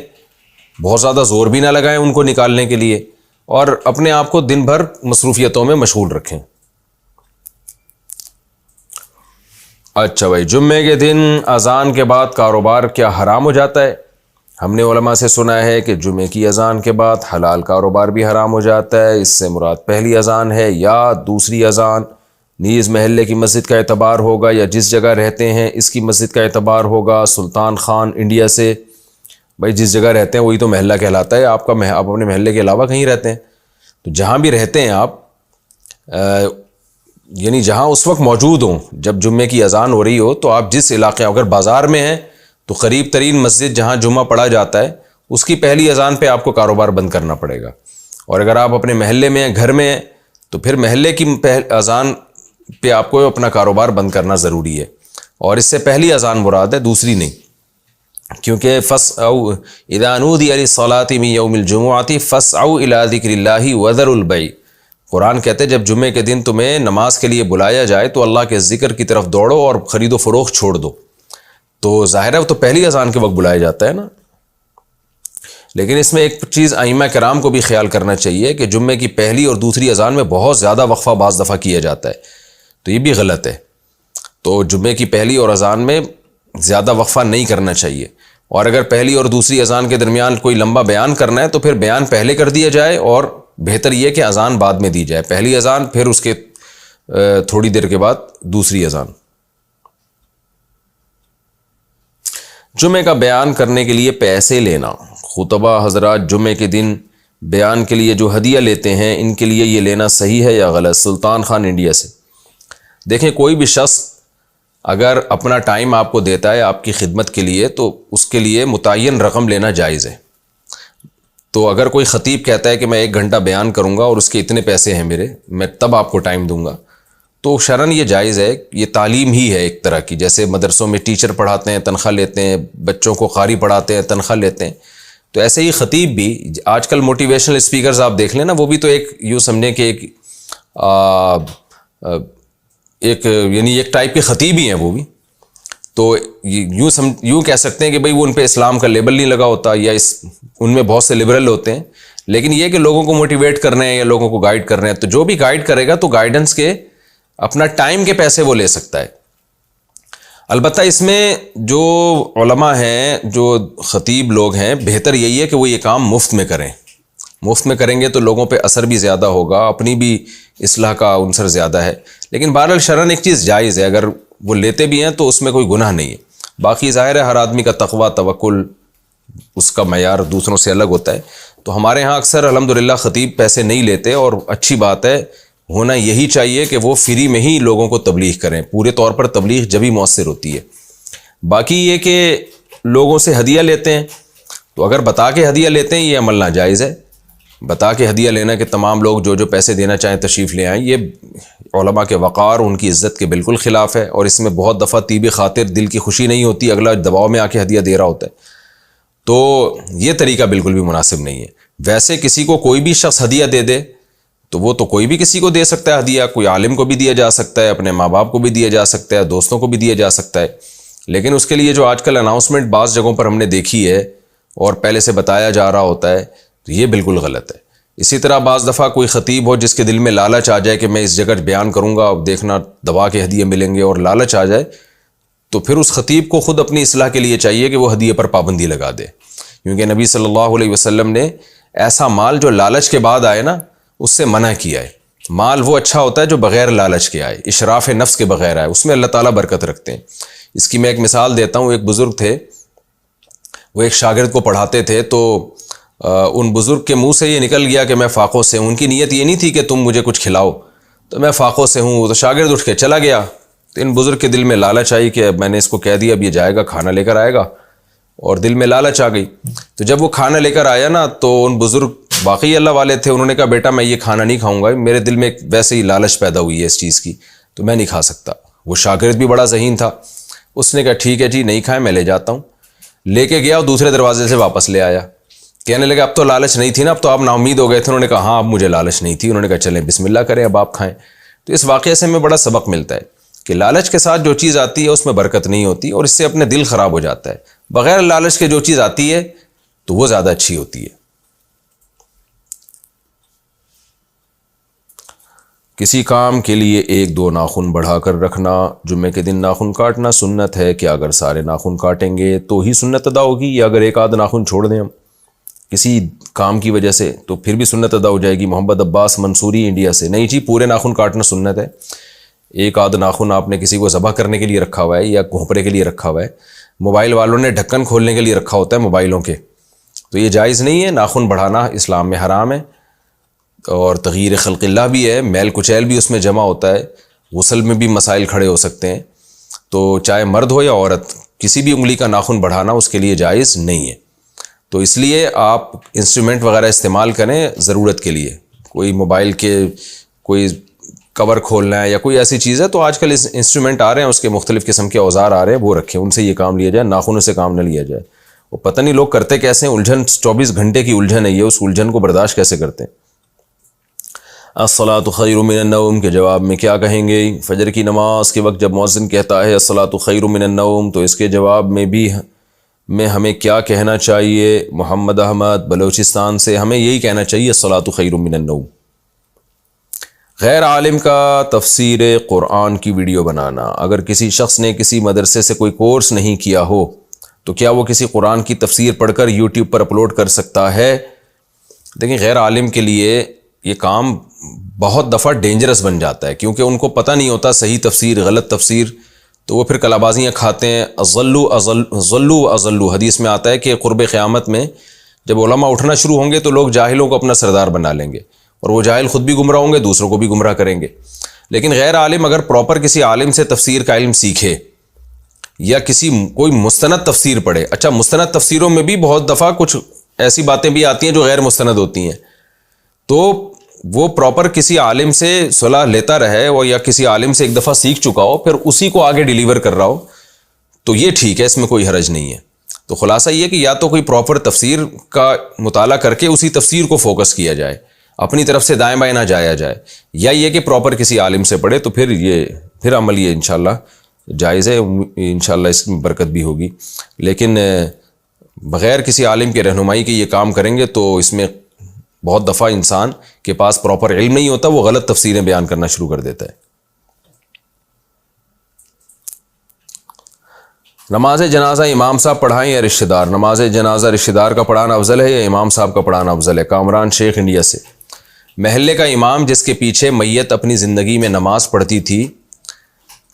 بہت زیادہ زور بھی نہ لگائیں ان کو نکالنے کے لیے، اور اپنے آپ کو دن بھر مصروفیتوں میں مشغول رکھیں۔ اچھا بھائی، جمعے کے دن اذان کے بعد کاروبار کیا حرام ہو جاتا ہے؟ ہم نے علماء سے سنا ہے کہ جمعے کی اذان کے بعد حلال کاروبار بھی حرام ہو جاتا ہے۔ اس سے مراد پہلی اذان ہے یا دوسری اذان؟ نیز محلے کی مسجد کا اعتبار ہوگا یا جس جگہ رہتے ہیں اس کی مسجد کا اعتبار ہوگا؟ سلطان خان انڈیا سے۔ بھائی جس جگہ رہتے ہیں وہی تو محلہ کہلاتا ہے، آپ اپنے محلے کے علاوہ کہیں رہتے ہیں، تو جہاں بھی رہتے ہیں آپ یعنی جہاں اس وقت موجود ہوں جب جمعے کی اذان ہو رہی ہو، تو آپ جس علاقے، اگر بازار میں ہیں تو قریب ترین مسجد جہاں جمعہ پڑھا جاتا ہے اس کی پہلی اذان پہ آپ کو کاروبار بند کرنا پڑے گا، اور اگر آپ اپنے محلے میں ہیں، گھر میں ہیں، تو پھر محلے کی اذان پہ آپ کو اپنا کاروبار بند کرنا ضروری ہے، اور اس سے پہلی اذان مراد ہے، دوسری نہیں، کیونکہ فَاسْعَوْا اِذَا نُودِیَ لِلصَّلَاةِ مِن یَوْمِ الْجُمُعَةِ فَاسْعَوْا إِلَىٰ ذِکْرِ اللَّهِ وَذَرُوا الْبَیْعَ۔ قرآن کہتے ہیں جب جمعے کے دن تمہیں نماز کے لیے بلایا جائے تو اللہ کے ذکر کی طرف دوڑو اور خرید و فروخت چھوڑ دو۔ تو ظاہر ہے وہ تو پہلی اذان کے وقت بلایا جاتا ہے نا، لیکن اس میں ایک چیز ائمہ کرام کو بھی خیال کرنا چاہیے کہ جمعے کی پہلی اور دوسری اذان میں بہت زیادہ وقفہ بعض دفعہ کیا جاتا ہے، تو یہ بھی غلط ہے۔ تو جمعے کی پہلی اور اذان میں زیادہ وقفہ نہیں کرنا چاہیے، اور اگر پہلی اور دوسری اذان کے درمیان کوئی لمبا بیان کرنا ہے تو پھر بیان پہلے کر دیا جائے، اور بہتر یہ کہ اذان بعد میں دی جائے، پہلی اذان پھر اس کے تھوڑی دیر کے بعد دوسری اذان۔ جمعے کا بیان کرنے کے لیے پیسے لینا، خطبہ حضرات جمعے کے دن بیان کے لیے جو ہدیہ لیتے ہیں ان کے لیے یہ لینا صحیح ہے یا غلط؟ سلطان خان انڈیا سے۔ دیکھیں، کوئی بھی شخص اگر اپنا ٹائم آپ کو دیتا ہے آپ کی خدمت کے لیے تو اس کے لیے متعین رقم لینا جائز ہے۔ تو اگر کوئی خطیب کہتا ہے کہ میں 1 گھنٹہ بیان کروں گا اور اس کے اتنے پیسے ہیں میرے، میں تب آپ کو ٹائم دوں گا، تو شرعاً یہ جائز ہے۔ یہ تعلیم ہی ہے ایک طرح کی، جیسے مدرسوں میں ٹیچر پڑھاتے ہیں تنخواہ لیتے ہیں، بچوں کو قاری پڑھاتے ہیں تنخواہ لیتے ہیں، تو ایسے ہی خطیب بھی، آج کل موٹیویشنل اسپیکرز آپ دیکھ لیں نا، وہ بھی تو ایک یوں سمجھیں کہ یعنی ایک ٹائپ کے خطیب ہی ہیں وہ بھی، تو یوں کہہ سکتے ہیں کہ بھئی وہ ان پہ اسلام کا لیبل نہیں لگا ہوتا، یا ان میں بہت سے لبرل ہوتے ہیں، لیکن یہ کہ لوگوں کو موٹیویٹ کر رہے ہیں یا لوگوں کو گائیڈ کر رہے ہیں، تو جو بھی گائیڈ کرے گا تو گائیڈنس کے اپنا ٹائم کے پیسے وہ لے سکتا ہے۔ البتہ اس میں جو علماء ہیں، جو خطیب لوگ ہیں، بہتر یہی ہے کہ وہ یہ کام مفت میں کریں۔ مفت میں کریں گے تو لوگوں پہ اثر بھی زیادہ ہوگا، اپنی بھی اصلاح کا عنصر زیادہ ہے۔ لیکن بہرحال شرعاً ایک چیز جائز ہے، اگر وہ لیتے بھی ہیں تو اس میں کوئی گناہ نہیں ہے۔ باقی ظاہر ہے ہر آدمی کا تقویٰ، توکل، اس کا معیار دوسروں سے الگ ہوتا ہے۔ تو ہمارے ہاں اکثر الحمدللہ خطیب پیسے نہیں لیتے، اور اچھی بات ہے، ہونا یہی چاہیے کہ وہ فری میں ہی لوگوں کو تبلیغ کریں۔ پورے طور پر تبلیغ جبھی مؤثر ہوتی ہے۔ باقی یہ کہ لوگوں سے ہدیہ لیتے ہیں، تو اگر بتا کے ہدیہ لیتے ہیں یہ عمل ناجائز ہے۔ بتا کے ہدیہ لینا کہ تمام لوگ جو پیسے دینا چاہیں تشریف لے آئیں، یہ علماء کے وقار، ان کی عزت کے بالکل خلاف ہے، اور اس میں بہت دفعہ طیب خاطر، دل کی خوشی نہیں ہوتی، اگلا دباؤ میں آ کے ہدیہ دے رہا ہوتا ہے، تو یہ طریقہ بالکل بھی مناسب نہیں ہے۔ ویسے کسی کو کوئی بھی شخص ہدیہ دے دے تو وہ تو کوئی بھی کسی کو دے سکتا ہے ہدیہ، کوئی عالم کو بھی دیا جا سکتا ہے، اپنے ماں باپ کو بھی دیا جا سکتا ہے، دوستوں کو بھی دیا جا سکتا ہے، لیکن اس کے لیے جو آج کل اناؤنسمنٹ بعض جگہوں پر ہم نے دیکھی ہے اور پہلے سے بتایا جا رہا ہوتا ہے، تو یہ بالکل غلط ہے۔ اسی طرح بعض دفعہ کوئی خطیب ہو جس کے دل میں لالچ آ جائے کہ میں اس جگہ بیان کروں گا، دیکھنا دبا کے ہدیے ملیں گے، اور لالچ آ جائے، تو پھر اس خطیب کو خود اپنی اصلاح کے لیے چاہیے کہ وہ ہدیے پر پابندی لگا دے، کیونکہ نبی صلی اللہ علیہ وسلم نے ایسا مال جو لالچ کے بعد آئے نا اس سے منع کیا ہے۔ مال وہ اچھا ہوتا ہے جو بغیر لالچ کے آئے، اشراف نفس کے بغیر آئے، اس میں اللہ تعالیٰ برکت رکھتے ہیں۔ اس کی میں ایک مثال دیتا ہوں۔ ایک بزرگ تھے، وہ ایک شاگرد کو پڑھاتے تھے، تو ان بزرگ کے منہ سے یہ نکل گیا کہ میں فاقوں سے ہوں۔ ان کی نیت یہ نہیں تھی کہ تم مجھے کچھ کھلاؤ، تو میں فاقوں سے ہوں۔ تو شاگرد اٹھ کے چلا گیا، تو ان بزرگ کے دل میں لالچ آئی کہ میں نے اس کو کہہ دیا اب یہ جائے گا کھانا لے کر آئے گا، اور دل میں لالچ آ گئی۔ تو جب وہ کھانا لے کر آیا نا، تو ان بزرگ واقعی اللہ والے تھے، انہوں نے کہا بیٹا میں یہ کھانا نہیں کھاؤں گا، میرے دل میں ویسے ہی لالچ پیدا ہوئی ہے اس چیز کی، تو میں نہیں کھا سکتا۔ وہ شاگرد بھی بڑا ذہین تھا، اس نے کہا ٹھیک ہے جی نہیں کھائیں، میں لے جاتا ہوں۔ لے کے گیا اور دوسرے دروازے سے واپس لے آیا، کہنے لگا اب تو لالچ نہیں تھی نا، اب تو آپ نا امید ہو گئے تھے۔ انہوں نے کہا ہاں اب مجھے لالچ نہیں تھی۔ انہوں نے کہا چلیں بسم اللہ کریں، اب آپ کھائیں۔ تو اس واقعے سے ہمیں بڑا سبق ملتا ہے کہ لالچ کے ساتھ جو چیز آتی ہے اس میں برکت نہیں ہوتی، اور اس سے اپنے دل خراب ہو جاتا ہے۔ بغیر لالچ کے جو چیز آتی ہے تو وہ زیادہ اچھی ہوتی ہے۔ کسی کام کے لیے 1-2 ناخن بڑھا کر رکھنا، جمعے کے دن ناخن کاٹنا سنت ہے کہ اگر سارے ناخن کاٹیں گے تو ہی سنت ادا ہوگی، یا اگر ایک آدھ ناخن چھوڑ دیں ہم کسی کام کی وجہ سے تو پھر بھی سنت ادا ہو جائے گی؟ محمد عباس منصوری انڈیا سے۔ نہیں جی، پورے ناخن کاٹنا سنت ہے۔ ایک آدھ ناخن آپ نے کسی کو ذبح کرنے کے لیے رکھا ہوا ہے یا گھونپڑے کے لیے رکھا ہوا ہے، موبائل والوں نے ڈھکن کھولنے کے لیے رکھا ہوتا ہے موبائلوں کے، تو یہ جائز نہیں ہے۔ ناخن بڑھانا اسلام میں حرام ہے، اور تغییر خلق اللہ بھی ہے، میل کچیل بھی اس میں جمع ہوتا ہے، غسل میں بھی مسائل کھڑے ہو سکتے ہیں، تو چاہے مرد ہو یا عورت، کسی بھی انگلی کا ناخن بڑھانا اس کے لیے جائز نہیں ہے۔ تو اس لیے آپ انسٹرومنٹ وغیرہ استعمال کریں ضرورت کے لیے، کوئی موبائل کے کوئی کور کھولنا ہے یا کوئی ایسی چیز ہے، تو آج کل انسٹرومنٹ آ رہے ہیں، اس کے مختلف قسم کے اوزار آ رہے ہیں، وہ رکھیں، ان سے یہ کام لیا جائے، ناخنوں سے کام نہ لیا جائے۔ وہ پتہ نہیں لوگ کرتے کیسے ہیں، الجھن 24 گھنٹے کی الجھن ہے یہ، اس الجھن کو برداشت کیسے کرتے ہیں۔ الصلاۃ خیر من النوم کے جواب میں کیا کہیں گے؟ فجر کی نماز کے وقت جب مؤذن کہتا ہے الصلاۃ خیر من النوم، تو اس کے جواب میں ہمیں کیا کہنا چاہیے؟ محمد احمد بلوچستان سے، ہمیں یہی کہنا چاہیے الصلاۃ خیر من النوم۔ غیر عالم کا تفسیر قرآن کی ویڈیو بنانا، اگر کسی شخص نے کسی مدرسے سے کوئی کورس نہیں کیا ہو تو کیا وہ کسی قرآن کی تفسیر پڑھ کر یوٹیوب پر اپلوڈ کر سکتا ہے؟ دیکھیں، غیر عالم کے لیے یہ کام بہت دفعہ ڈینجرس بن جاتا ہے، کیونکہ ان کو پتہ نہیں ہوتا صحیح تفسیر غلط تفسیر، تو وہ پھر کلابازیاں کھاتے ہیں. ضلوا اضلوا، حدیث میں آتا ہے کہ قرب قیامت میں جب علماء اٹھنا شروع ہوں گے تو لوگ جاہلوں کو اپنا سردار بنا لیں گے، اور وہ جاہل خود بھی گمراہ ہوں گے، دوسروں کو بھی گمراہ کریں گے. لیکن غیر عالم اگر پراپر کسی عالم سے تفسیر کا علم سیکھے یا کوئی مستند تفسیر پڑھے. اچھا، مستند تفسیروں میں بھی بہت دفعہ کچھ ایسی باتیں بھی آتی ہیں جو غیر مستند ہوتی ہیں، تو وہ پراپر کسی عالم سے صلاح لیتا رہے، اور یا کسی عالم سے ایک دفعہ سیکھ چکا ہو پھر اسی کو آگے ڈیلیور کر رہا ہو، تو یہ ٹھیک ہے، اس میں کوئی حرج نہیں ہے. تو خلاصہ یہ کہ یا تو کوئی پراپر تفسیر کا مطالعہ کر کے اسی تفسیر کو فوکس کیا جائے، اپنی طرف سے دائیں بائیں نہ جایا جائے، یا یہ کہ پراپر کسی عالم سے پڑھے، تو پھر عمل یہ انشاءاللہ جائز ہے، انشاءاللہ اس میں برکت بھی ہوگی. لیکن بغیر کسی عالم کے رہنمائی کے یہ کام کریں گے تو اس میں بہت دفعہ انسان کے پاس پراپر علم نہیں ہوتا، وہ غلط تفسیریں بیان کرنا شروع کر دیتا ہے. نماز جنازہ امام صاحب پڑھائیں یا رشتہ دار؟ نماز جنازہ رشتہ دار کا پڑھانا افضل ہے یا امام صاحب کا پڑھانا افضل ہے؟ کامران شیخ انڈیا سے. محلے کا امام جس کے پیچھے میت اپنی زندگی میں نماز پڑھتی تھی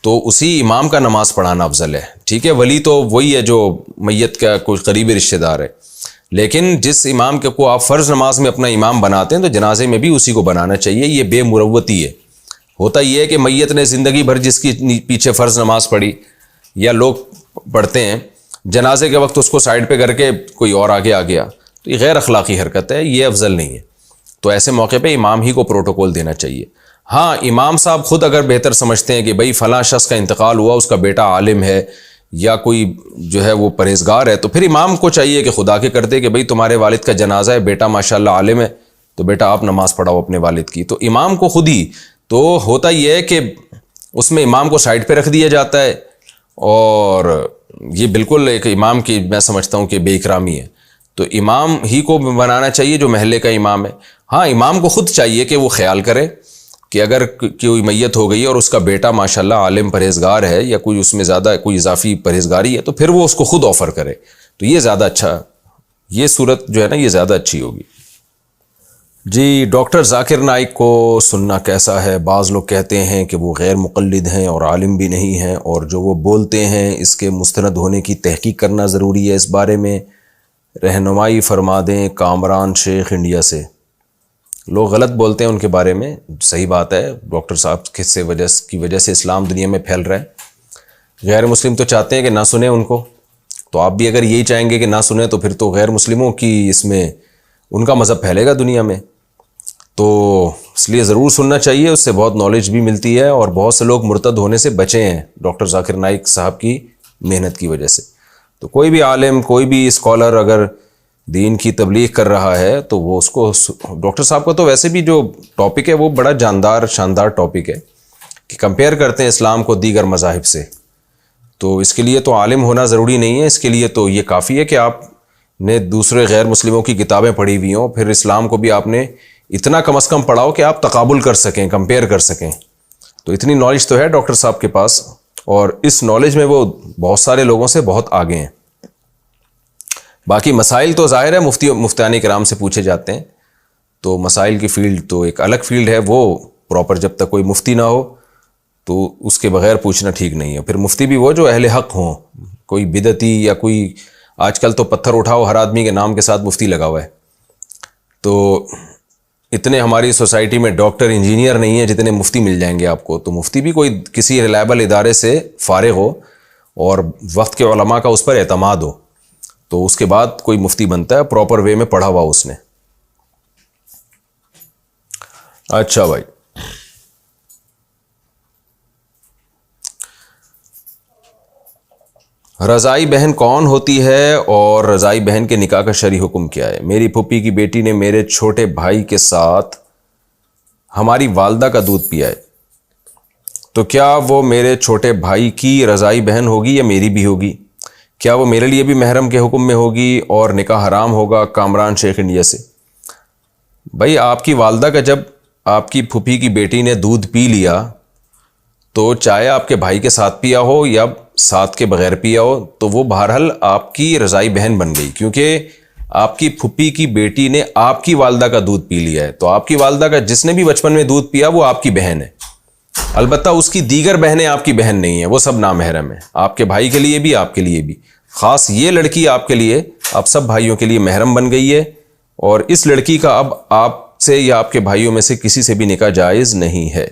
تو اسی امام کا نماز پڑھانا افضل ہے. ٹھیک ہے، ولی تو وہی ہے جو میت کا کوئی قریبی رشتہ دار ہے، لیکن جس امام کو آپ فرض نماز میں اپنا امام بناتے ہیں تو جنازے میں بھی اسی کو بنانا چاہیے. یہ بے مروتی ہے. ہوتا یہ ہے کہ میت نے زندگی بھر جس کی پیچھے فرض نماز پڑھی یا لوگ پڑھتے ہیں، جنازے کے وقت اس کو سائڈ پہ کر کے کوئی اور آگے آ گیا، تو یہ غیر اخلاقی حرکت ہے، یہ افضل نہیں ہے. تو ایسے موقع پہ امام ہی کو پروٹوکول دینا چاہیے. ہاں، امام صاحب خود اگر بہتر سمجھتے ہیں کہ بھئی فلاں شخص کا انتقال ہوا، اس کا بیٹا عالم ہے یا کوئی جو ہے وہ پرہیزگار ہے، تو پھر امام کو چاہیے کہ خدا کے کرتے کہ بھئی تمہارے والد کا جنازہ ہے، بیٹا ماشاءاللہ عالم ہے، تو بیٹا آپ نماز پڑھاؤ اپنے والد کی. تو امام کو خود ہی تو ہوتا یہ ہے کہ اس میں امام کو سائڈ پہ رکھ دیا جاتا ہے، اور یہ بالکل ایک امام کی میں سمجھتا ہوں کہ بے اکرامی ہے. تو امام ہی کو بنانا چاہیے جو محلے کا امام ہے. ہاں، امام کو خود چاہیے کہ وہ خیال کرے کہ اگر کوئی میت ہو گئی اور اس کا بیٹا ماشاءاللہ عالم پرہیزگار ہے یا کوئی اس میں زیادہ کوئی اضافی پرہیزگاری ہے، تو پھر وہ اس کو خود آفر کرے، تو یہ زیادہ اچھا، یہ صورت جو ہے نا یہ زیادہ اچھی ہوگی. جی، ڈاکٹر ذاکر نائک کو سننا کیسا ہے؟ بعض لوگ کہتے ہیں کہ وہ غیر مقلد ہیں اور عالم بھی نہیں ہیں، اور جو وہ بولتے ہیں اس کے مستند ہونے کی تحقیق کرنا ضروری ہے، اس بارے میں رہنمائی فرما دیں. کامران شیخ انڈیا سے. لوگ غلط بولتے ہیں ان کے بارے میں، صحیح بات ہے، ڈاکٹر صاحب کی وجہ سے اسلام دنیا میں پھیل رہا ہے. غیر مسلم تو چاہتے ہیں کہ نہ سنیں ان کو، تو آپ بھی اگر یہی چاہیں گے کہ نہ سنیں تو پھر تو غیر مسلموں کی اس میں ان کا مذہب پھیلے گا دنیا میں. تو اس لیے ضرور سننا چاہیے، اس سے بہت نالج بھی ملتی ہے، اور بہت سے لوگ مرتد ہونے سے بچے ہیں ڈاکٹر ذاکر نائک صاحب کی محنت کی وجہ سے. تو کوئی بھی عالم، کوئی بھی اسکالر اگر دین کی تبلیغ کر رہا ہے تو وہ اس کو، ڈاکٹر صاحب کا تو ویسے بھی جو ٹاپک ہے وہ بڑا شاندار ٹاپک ہے کہ کمپیئر کرتے ہیں اسلام کو دیگر مذاہب سے. تو اس کے لیے تو عالم ہونا ضروری نہیں ہے، اس کے لیے تو یہ کافی ہے کہ آپ نے دوسرے غیر مسلموں کی کتابیں پڑھی ہوئی ہوں، پھر اسلام کو بھی آپ نے اتنا کم از کم پڑھاؤ کہ آپ تقابل کر سکیں، کمپیئر کر سکیں. تو اتنی نالج تو ہے ڈاکٹر صاحب کے پاس، اور اس نالج میں وہ بہت سارے لوگوں سے بہت آگے ہیں. باقی مسائل تو ظاہر ہے مفتیان کرام سے پوچھے جاتے ہیں، تو مسائل کی فیلڈ تو ایک الگ فیلڈ ہے، وہ پراپر جب تک کوئی مفتی نہ ہو تو اس کے بغیر پوچھنا ٹھیک نہیں ہے. پھر مفتی بھی وہ جو اہل حق ہوں، کوئی بدعتی یا کوئی، آج کل تو پتھر اٹھاؤ ہر آدمی کے نام کے ساتھ مفتی لگا ہوا ہے. تو اتنے ہماری سوسائٹی میں ڈاکٹر انجینئر نہیں ہیں جتنے مفتی مل جائیں گے آپ کو. تو مفتی بھی کوئی کسی ریلائبل ادارے سے فارغ ہو اور وقت کے علماء کا اس پر اعتماد ہو، تو اس کے بعد کوئی مفتی بنتا ہے، پراپر وے میں پڑھا ہوا اس نے. اچھا بھائی، رضائی بہن کون ہوتی ہے اور رضائی بہن کے نکاح کا شرعی حکم کیا ہے؟ میری پھوپھی کی بیٹی نے میرے چھوٹے بھائی کے ساتھ ہماری والدہ کا دودھ پیا ہے، تو کیا وہ میرے چھوٹے بھائی کی رضائی بہن ہوگی یا میری بھی ہوگی؟ کیا وہ میرے لیے بھی محرم کے حکم میں ہوگی اور نکاح حرام ہوگا؟ کامران شیخ انڈیا سے. بھائی، آپ کی والدہ کا جب آپ کی پھوپھی کی بیٹی نے دودھ پی لیا تو چاہے آپ کے بھائی کے ساتھ پیا ہو یا ساتھ کے بغیر پیا ہو، تو وہ بہرحال آپ کی رضائی بہن بن گئی، کیونکہ آپ کی پھپھی کی بیٹی نے آپ کی والدہ کا دودھ پی لیا ہے تو آپ کی والدہ کا جس نے بھی بچپن میں دودھ پیا وہ آپ کی بہن ہے. البتہ اس کی دیگر بہنیں آپ کی بہن نہیں ہیں, وہ سب نامحرم ہیں. آپ کے بھائی کے لیے بھی, آپ کے لیے بھی. خاص یہ لڑکی آپ کے لیے, آپ سب بھائیوں کے لیے محرم بن گئی ہے, اور اس لڑکی کا اب آپ سے یا آپ کے بھائیوں میں سے کسی سے بھی نکاح جائز نہیں ہے.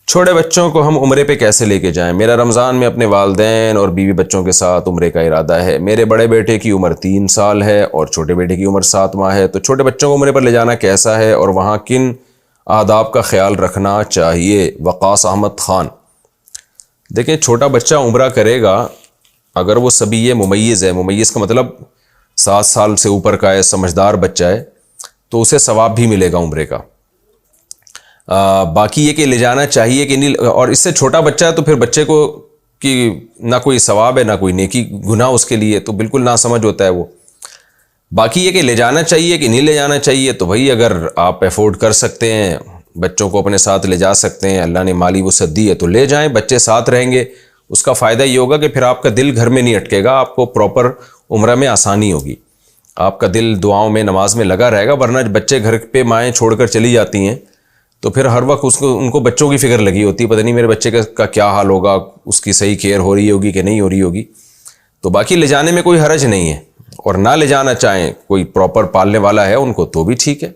چھوٹے بچوں کو ہم عمرے پہ کیسے لے کے جائیں؟ میرا رمضان میں اپنے والدین اور بیوی بچوں کے ساتھ عمرے کا ارادہ ہے. میرے بڑے بیٹے کی عمر 3 سال ہے اور چھوٹے بیٹے کی عمر 7 ماہ ہے. تو چھوٹے بچوں کو عمرے پر لے جانا کیسا ہے اور وہاں کن آداب کا خیال رکھنا چاہیے؟ وقاص احمد خان. دیکھیں, چھوٹا بچہ عمرہ کرے گا اگر وہ صبی ہے, ممیز ہے, ممیز کا مطلب 7 سال سے اوپر کا ہے, سمجھدار بچہ ہے, تو اسے ثواب بھی ملے گا عمرے کا. باقی یہ کہ لے جانا چاہیے کہ نہیں, اور اس سے چھوٹا بچہ ہے تو پھر بچے کو کہ نہ کوئی ثواب ہے نہ کوئی نیکی, گناہ اس کے لیے, تو بالکل ناسمجھ ہوتا ہے وہ. باقی یہ کہ لے جانا چاہیے کہ نہیں لے جانا چاہیے, تو بھائی اگر آپ افورڈ کر سکتے ہیں, بچوں کو اپنے ساتھ لے جا سکتے ہیں, اللہ نے مالی وسعت دی ہے تو لے جائیں. بچے ساتھ رہیں گے, اس کا فائدہ یہ ہوگا کہ پھر آپ کا دل گھر میں نہیں اٹکے گا, آپ کو پراپر عمرہ میں آسانی ہوگی, آپ کا دل دعاؤں میں نماز میں لگا رہے گا. ورنہ بچے گھر پہ مائیں چھوڑ کر چلی جاتی ہیں تو پھر ہر وقت ان کو بچوں کی فکر لگی ہوتی ہے, پتہ نہیں میرے بچے کا کیا حال ہوگا, اس کی صحیح کیئر ہو رہی ہوگی کہ نہیں ہو رہی ہوگی. تو باقی لے جانے میں کوئی حرج نہیں ہے, اور نہ لے جانا چاہیں, کوئی پراپر پالنے والا ہے ان کو, تو بھی ٹھیک ہے.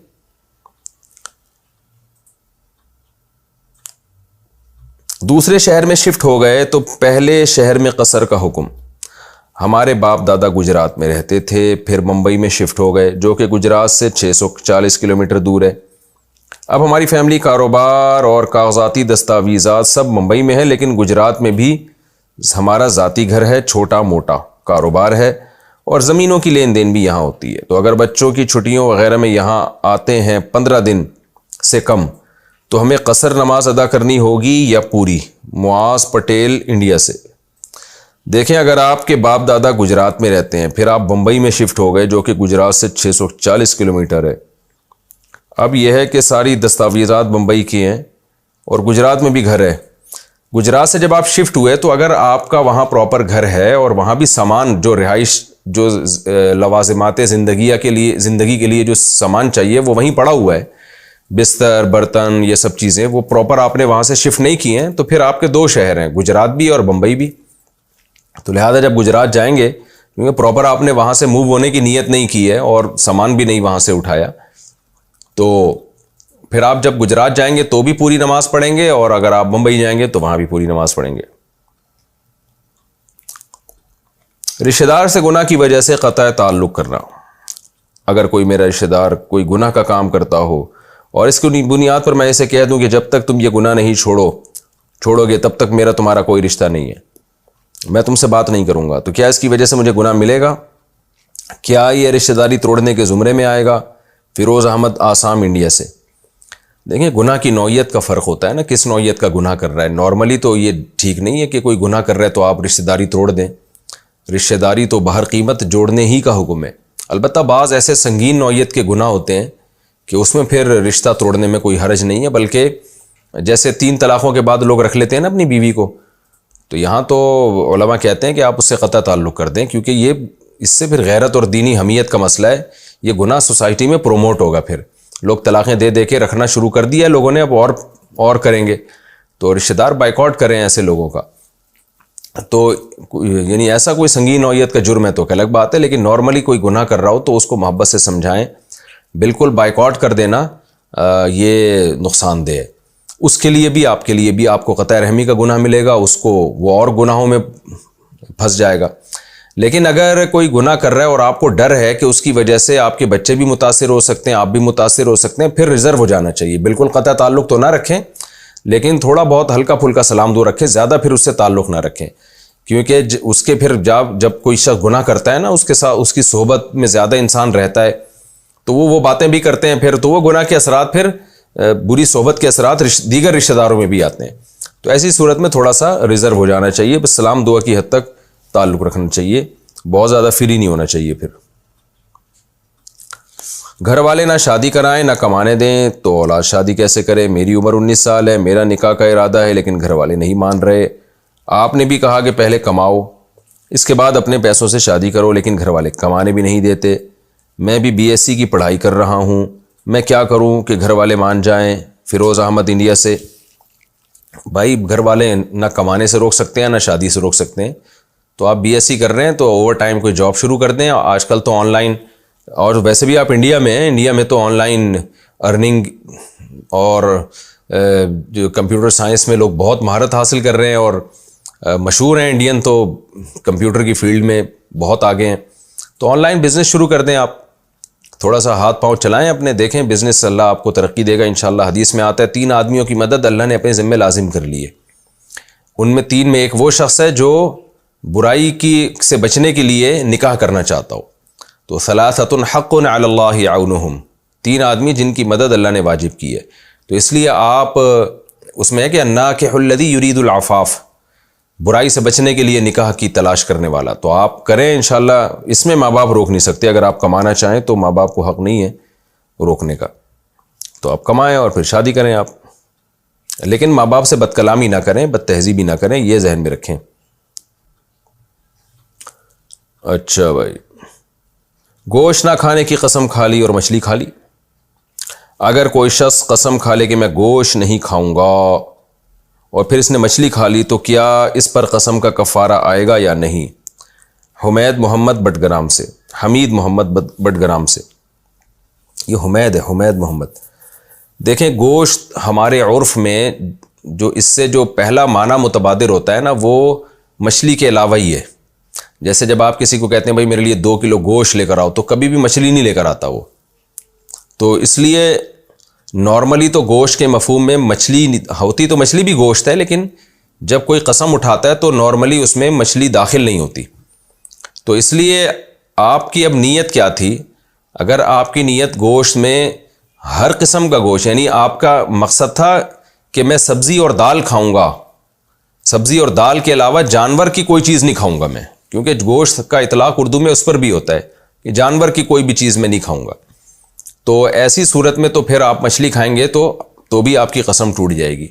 دوسرے شہر میں شفٹ ہو گئے تو پہلے شہر میں قصر کا حکم. ہمارے باپ دادا گجرات میں رہتے تھے, پھر ممبئی میں شفٹ ہو گئے جو کہ گجرات سے 640 کلومیٹر دور ہے. اب ہماری فیملی, کاروبار اور کاغذاتی دستاویزات سب ممبئی میں ہے, لیکن گجرات میں بھی ہمارا ذاتی گھر ہے, چھوٹا موٹا کاروبار ہے اور زمینوں کی لین دین بھی یہاں ہوتی ہے. تو اگر بچوں کی چھٹیوں وغیرہ میں یہاں آتے ہیں 15 دن سے کم, تو ہمیں قصر نماز ادا کرنی ہوگی یا پوری؟ معاذ پٹیل انڈیا سے. دیکھیں, اگر آپ کے باپ دادا گجرات میں رہتے ہیں, پھر آپ بمبئی میں شفٹ ہو گئے جو کہ گجرات سے 640 کلومیٹر ہے. اب یہ ہے کہ ساری دستاویزات بمبئی کی ہیں اور گجرات میں بھی گھر ہے. گجرات سے جب آپ شفٹ ہوئے تو اگر آپ کا وہاں پراپر گھر ہے اور وہاں بھی سامان, جو رہائش, جو لوازمات زندگی کے لیے جو سامان چاہیے وہ وہیں پڑا ہوا ہے, بستر, برتن, یہ سب چیزیں, وہ پراپر آپ نے وہاں سے شفٹ نہیں کی ہیں, تو پھر آپ کے 2 شہر ہیں, گجرات بھی اور بمبئی بھی. تو لہٰذا جب گجرات جائیں گے, کیونکہ پراپر آپ نے وہاں سے موو ہونے کی نیت نہیں کی ہے اور سامان بھی نہیں وہاں سے اٹھایا, تو پھر آپ جب گجرات جائیں گے تو بھی پوری نماز پڑھیں گے, اور اگر آپ ممبئی جائیں گے تو وہاں بھی پوری نماز پڑھیں گے. رشتہ دار سے گناہ کی وجہ سے قطع تعلق کرنا. اگر کوئی میرا رشتہ دار کوئی گناہ کا کام کرتا ہو اور اس کی بنیاد پر میں اسے کہہ دوں کہ جب تک تم یہ گناہ نہیں چھوڑو گے تب تک میرا تمہارا کوئی رشتہ نہیں ہے, میں تم سے بات نہیں کروں گا, تو کیا اس کی وجہ سے مجھے گناہ ملے گا؟ کیا یہ رشتہ داری توڑنے کے زمرے میں آئے گا؟ فیروز احمد آسام انڈیا سے. دیکھیں, گناہ کی نوعیت کا فرق ہوتا ہے نا, کس نوعیت کا گناہ کر رہا ہے. نارملی تو یہ ٹھیک نہیں ہے کہ کوئی گناہ کر رہا ہے تو آپ رشتہ داری توڑ دیں. رشتہ داری تو بہر قیمت جوڑنے ہی کا حکم ہے. البتہ بعض ایسے سنگین نوعیت کے گناہ ہوتے ہیں کہ اس میں پھر رشتہ توڑنے میں کوئی حرج نہیں ہے, بلکہ جیسے 3 طلاقوں کے بعد لوگ رکھ لیتے ہیں نا اپنی بیوی کو, تو یہاں تو علماء کہتے ہیں کہ آپ اس سے قطع تعلق کر دیں, کیونکہ یہ اس سے پھر غیرت اور دینی حمیت کا مسئلہ ہے. یہ گناہ سوسائٹی میں پروموٹ ہوگا, پھر لوگ طلاقیں دے کے رکھنا شروع کر دیا ہے لوگوں نے, اب اور کریں گے, تو رشتہ دار بائیکاٹ کریں ایسے لوگوں کا. تو یعنی ایسا کوئی سنگین نوعیت کا جرم ہے تو الگ بات ہے, لیکن نارملی کوئی گناہ کر رہا ہو تو اس کو محبت سے سمجھائیں. بالکل بائیکاٹ کر دینا یہ نقصان دہ ہے. اس کے لیے بھی, آپ کے لیے بھی, آپ کو قطع رحمی کا گناہ ملے گا, اس کو وہ اور گناہوں میں پھنس جائے گا. لیکن اگر کوئی گناہ کر رہا ہے اور آپ کو ڈر ہے کہ اس کی وجہ سے آپ کے بچے بھی متاثر ہو سکتے ہیں, آپ بھی متاثر ہو سکتے ہیں, پھر ریزرو ہو جانا چاہیے. بالکل قطع تعلق تو نہ رکھیں, لیکن تھوڑا بہت ہلکا پھلکا سلام دو رکھیں, زیادہ پھر اس سے تعلق نہ رکھیں, کیونکہ اس کے پھر جب کوئی شخص گناہ کرتا ہے نا, اس کے ساتھ اس کی صحبت میں زیادہ انسان رہتا ہے تو وہ باتیں بھی کرتے ہیں, پھر تو وہ گناہ کے اثرات پھر بری صحبت کے اثرات دیگر رشتہ داروں میں بھی آتے ہیں. تو ایسی صورت میں تھوڑا سا ریزرو ہو جانا چاہیے, بس سلام دعا کی حد تک تعلق رکھنا چاہیے, بہت زیادہ فری نہیں ہونا چاہیے. پھر گھر والے نہ شادی کرائیں نہ کمانے دیں تو اولاد شادی کیسے کرے؟ میری عمر 19 سال ہے, میرا نکاح کا ارادہ ہے لیکن گھر والے نہیں مان رہے. آپ نے بھی کہا کہ پہلے کماؤ, اس کے بعد اپنے پیسوں سے شادی کرو، لیکن گھر والے کمانے بھی نہیں دیتے۔ میں بھی BSc کی پڑھائی کر رہا ہوں، میں کیا کروں کہ گھر والے مان جائیں؟ فیروز احمد انڈیا سے۔ بھائی گھر والے نہ کمانے سے روک سکتے ہیں نہ شادی سے روک سکتے ہیں، تو آپ BSc کر رہے ہیں تو اوور ٹائم کوئی جاب شروع کر دیں۔ آج کل تو آن لائن، اور ویسے بھی آپ انڈیا میں ہیں، انڈیا میں تو آن لائن ارننگ اور جو کمپیوٹر سائنس میں لوگ بہت مہارت حاصل کر رہے ہیں اور مشہور ہیں۔ انڈین تو کمپیوٹر کی فیلڈ میں بہت آگے ہیں، تو آن لائن بزنس شروع کر دیں۔ آپ تھوڑا سا ہاتھ پاؤں چلائیں اپنے، دیکھیں بزنس اللہ آپ کو ترقی دے گا انشاءاللہ۔ حدیث میں آتا ہے 3 آدمیوں کی مدد اللہ نے اپنے ذمہ لازم کر لی ہے۔ ان میں 3 میں ایک وہ شخص ہے جو برائی سے بچنے کے لیے نکاح کرنا چاہتا ہو، تو ثلاثۃ حق علی اللہ عونہم، 3 آدمی جن کی مدد اللہ نے واجب کی ہے۔ تو اس لیے آپ اس میں ہے کہ الناکح الذی یرید العفاف، برائی سے بچنے کے لیے نکاح کی تلاش کرنے والا، تو آپ کریں انشاءاللہ۔ اس میں ماں باپ روک نہیں سکتے، اگر آپ کمانا چاہیں تو ماں باپ کو حق نہیں ہے روکنے کا، تو آپ کمائیں اور پھر شادی کریں آپ، لیکن ماں باپ سے بد کلامی نہ کریں، بد تہذیبی نہ کریں، یہ ذہن میں رکھیں۔ اچھا بھائی، گوشت نہ کھانے کی قسم کھا لی اور مچھلی کھا لی۔ اگر کوئی شخص قسم کھا لے کہ میں گوشت نہیں کھاؤں گا اور پھر اس نے مچھلی کھا لی، تو کیا اس پر قسم کا کفارہ آئے گا یا نہیں؟ حمید محمد بٹگرام سے، حمید محمد بٹگرام سے، یہ حمید ہے، حمید محمد۔ دیکھیں گوشت ہمارے عرف میں جو اس سے جو پہلا معنی متبادر ہوتا ہے نا، وہ مچھلی کے علاوہ ہی ہے۔ جیسے جب آپ کسی کو کہتے ہیں بھائی میرے لیے 2 کلو گوشت لے کر آؤ، تو کبھی بھی مچھلی نہیں لے کر آتا وہ۔ تو اس لیے نارملی تو گوشت کے مفہوم میں مچھلی ہوتی، تو مچھلی بھی گوشت ہے، لیکن جب کوئی قسم اٹھاتا ہے تو نارملی اس میں مچھلی داخل نہیں ہوتی۔ تو اس لیے آپ کی اب نیت کیا تھی؟ اگر آپ کی نیت گوشت میں ہر قسم کا گوشت، یعنی آپ کا مقصد تھا کہ میں سبزی اور دال کھاؤں گا، سبزی اور دال کے علاوہ جانور کی کوئی چیز نہیں کھاؤں گا میں، کیونکہ گوشت کا اطلاق اردو میں اس پر بھی ہوتا ہے کہ جانور کی کوئی بھی چیز میں نہیں کھاؤں گا، تو ایسی صورت میں تو پھر آپ مچھلی کھائیں گے تو بھی آپ کی قسم ٹوٹ جائے گی۔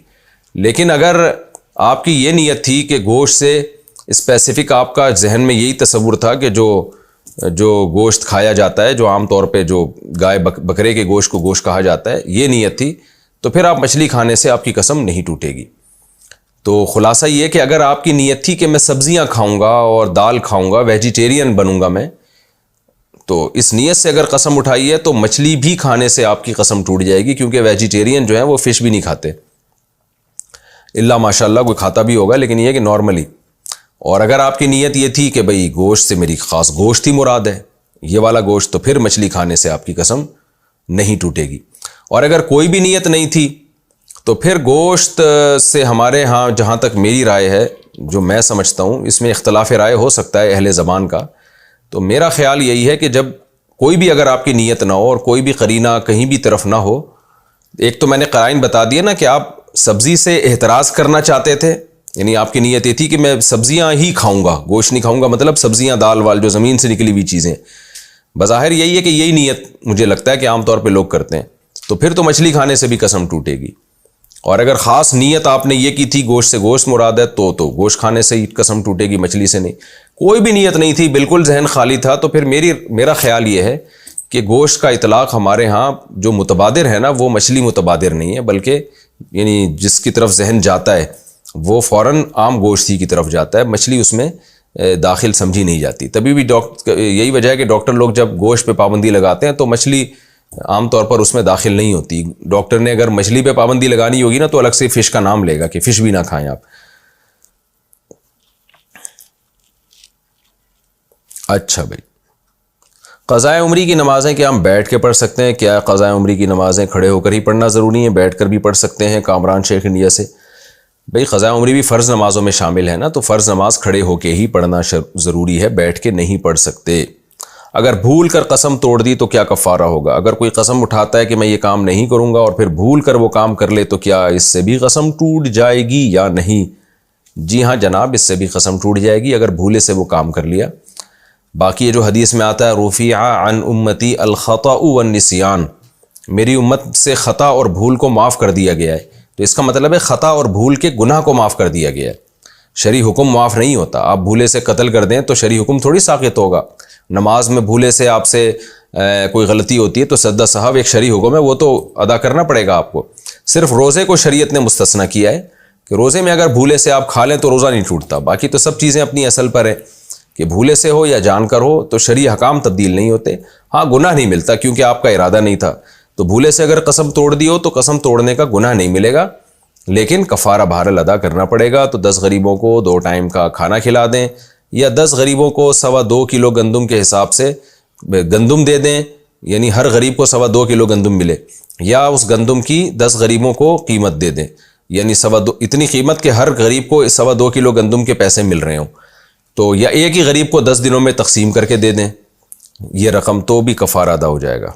لیکن اگر آپ کی یہ نیت تھی کہ گوشت سے اسپیسیفک، آپ کا ذہن میں یہی تصور تھا کہ جو گوشت کھایا جاتا ہے، جو عام طور پہ جو گائے بکرے کے گوشت کو گوشت کہا جاتا ہے، یہ نیت تھی، تو پھر آپ مچھلی کھانے سے آپ کی قسم نہیں ٹوٹے گی۔ تو خلاصہ یہ کہ اگر آپ کی نیت تھی کہ میں سبزیاں کھاؤں گا اور دال کھاؤں گا، ویجیٹیرین بنوں گا میں، تو اس نیت سے اگر قسم اٹھائی ہے تو مچھلی بھی کھانے سے آپ کی قسم ٹوٹ جائے گی، کیونکہ ویجیٹیرین جو ہیں وہ فش بھی نہیں کھاتے، اللہ ماشاء اللہ کوئی کھاتا بھی ہوگا، لیکن یہ کہ نارملی۔ اور اگر آپ کی نیت یہ تھی کہ بھئی گوشت سے میری خاص گوشت ہی مراد ہے، یہ والا گوشت، تو پھر مچھلی کھانے سے آپ کی قسم نہیں ٹوٹے گی۔ اور اگر کوئی بھی نیت نہیں تھی تو پھر گوشت سے ہمارے ہاں جہاں تک میری رائے ہے، جو میں سمجھتا ہوں، اس میں اختلاف رائے ہو سکتا ہے اہل زبان کا، تو میرا خیال یہی ہے کہ جب کوئی بھی اگر آپ کی نیت نہ ہو اور کوئی بھی قرینہ کہیں بھی طرف نہ ہو، ایک تو میں نے قرائن بتا دیا نا کہ آپ سبزی سے احتراز کرنا چاہتے تھے، یعنی آپ کی نیت یہ تھی کہ میں سبزیاں ہی کھاؤں گا، گوشت نہیں کھاؤں گا، مطلب سبزیاں، دال وال، جو زمین سے نکلی ہوئی چیزیں، بظاہر یہی ہے کہ یہی نیت مجھے لگتا ہے کہ عام طور پہ لوگ کرتے ہیں، تو پھر تو مچھلی کھانے سے بھی قسم ٹوٹے گی۔ اور اگر خاص نیت آپ نے یہ کی تھی گوشت سے گوشت مراد ہے، تو گوشت کھانے سے ہی قسم ٹوٹے گی، مچھلی سے نہیں۔ کوئی بھی نیت نہیں تھی، بالکل ذہن خالی تھا، تو پھر میرا خیال یہ ہے کہ گوشت کا اطلاق ہمارے ہاں جو متبادر ہے نا، وہ مچھلی متبادر نہیں ہے، بلکہ یعنی جس کی طرف ذہن جاتا ہے وہ فوراً عام گوشت ہی کی طرف جاتا ہے، مچھلی اس میں داخل سمجھی نہیں جاتی۔ تبھی بھی یہی وجہ ہے کہ ڈاکٹر لوگ جب گوشت پہ پابندی لگاتے ہیں تو مچھلی عام طور پر اس میں داخل نہیں ہوتی۔ ڈاکٹر نے اگر مچھلی پہ پابندی لگانی ہوگی نا تو الگ سے فش کا نام لے گا کہ فش بھی نہ کھائیں آپ۔ اچھا بھائی، قضاء عمری کی نمازیں کیا ہم بیٹھ کے پڑھ سکتے ہیں؟ کیا قضاء عمری کی نمازیں کھڑے ہو کر ہی پڑھنا ضروری ہے، بیٹھ کر بھی پڑھ سکتے ہیں؟ کامران شیخ انڈیا سے۔ بھائی قضاء عمری بھی فرض نمازوں میں شامل ہے نا، تو فرض نماز کھڑے ہو کے ہی پڑھنا ضروری ہے، بیٹھ کے نہیں پڑھ سکتے۔ اگر بھول کر قسم توڑ دی تو کیا کفارہ ہوگا؟ اگر کوئی قسم اٹھاتا ہے کہ میں یہ کام نہیں کروں گا اور پھر بھول کر وہ کام کر لے تو کیا اس سے بھی قسم ٹوٹ جائے گی یا نہیں؟ جی ہاں جناب، اس سے بھی قسم ٹوٹ جائے گی اگر بھولے سے وہ کام کر لیا۔ باقی یہ جو حدیث میں آتا ہے رفع عن امتی الخطأ والنسیان، میری امت سے خطا اور بھول کو معاف کر دیا گیا ہے، تو اس کا مطلب ہے خطا اور بھول کے گناہ کو معاف کر دیا گیا ہے۔ شرعی حکم معاف نہیں ہوتا. آپ بھولے سے قتل کر دیں تو شرعی حکم تھوڑی ساقط ہوگا. نماز میں بھولے سے آپ سے کوئی غلطی ہوتی ہے تو سجدہ سہو ایک شرعی حکم ہے, وہ تو ادا کرنا پڑے گا آپ کو. صرف روزے کو شریعت نے مستثنیٰ کیا ہے کہ روزے میں اگر بھولے سے آپ کھا لیں تو روزہ نہیں ٹوٹتا. باقی تو سب چیزیں اپنی اصل پر ہیں کہ بھولے سے ہو یا جان کر ہو تو شرعی حکام تبدیل نہیں ہوتے. ہاں گناہ نہیں ملتا کیونکہ آپ کا ارادہ نہیں تھا. تو بھولے سے اگر قسم توڑ دی ہو تو قسم توڑنے کا گناہ نہیں ملے گا, لیکن کفارہ بہرحال ادا کرنا پڑے گا. تو 10 غریبوں کو 2 ٹائم کا کھانا کھلا دیں, یا 10 غریبوں کو 2.25 کلو گندم کے حساب سے گندم دے دیں, یعنی ہر غریب کو 2.25 کلو گندم ملے, یا اس گندم کی 10 غریبوں کو قیمت دے دیں, یعنی 2.25 اتنی قیمت کہ ہر غریب کو 2.25 کلو گندم کے پیسے مل رہے ہوں. تو یا ایک ہی غریب کو 10 دنوں میں تقسیم کر کے دے دیں, یہ رقم تو بھی کفارہ ادا ہو جائے گا.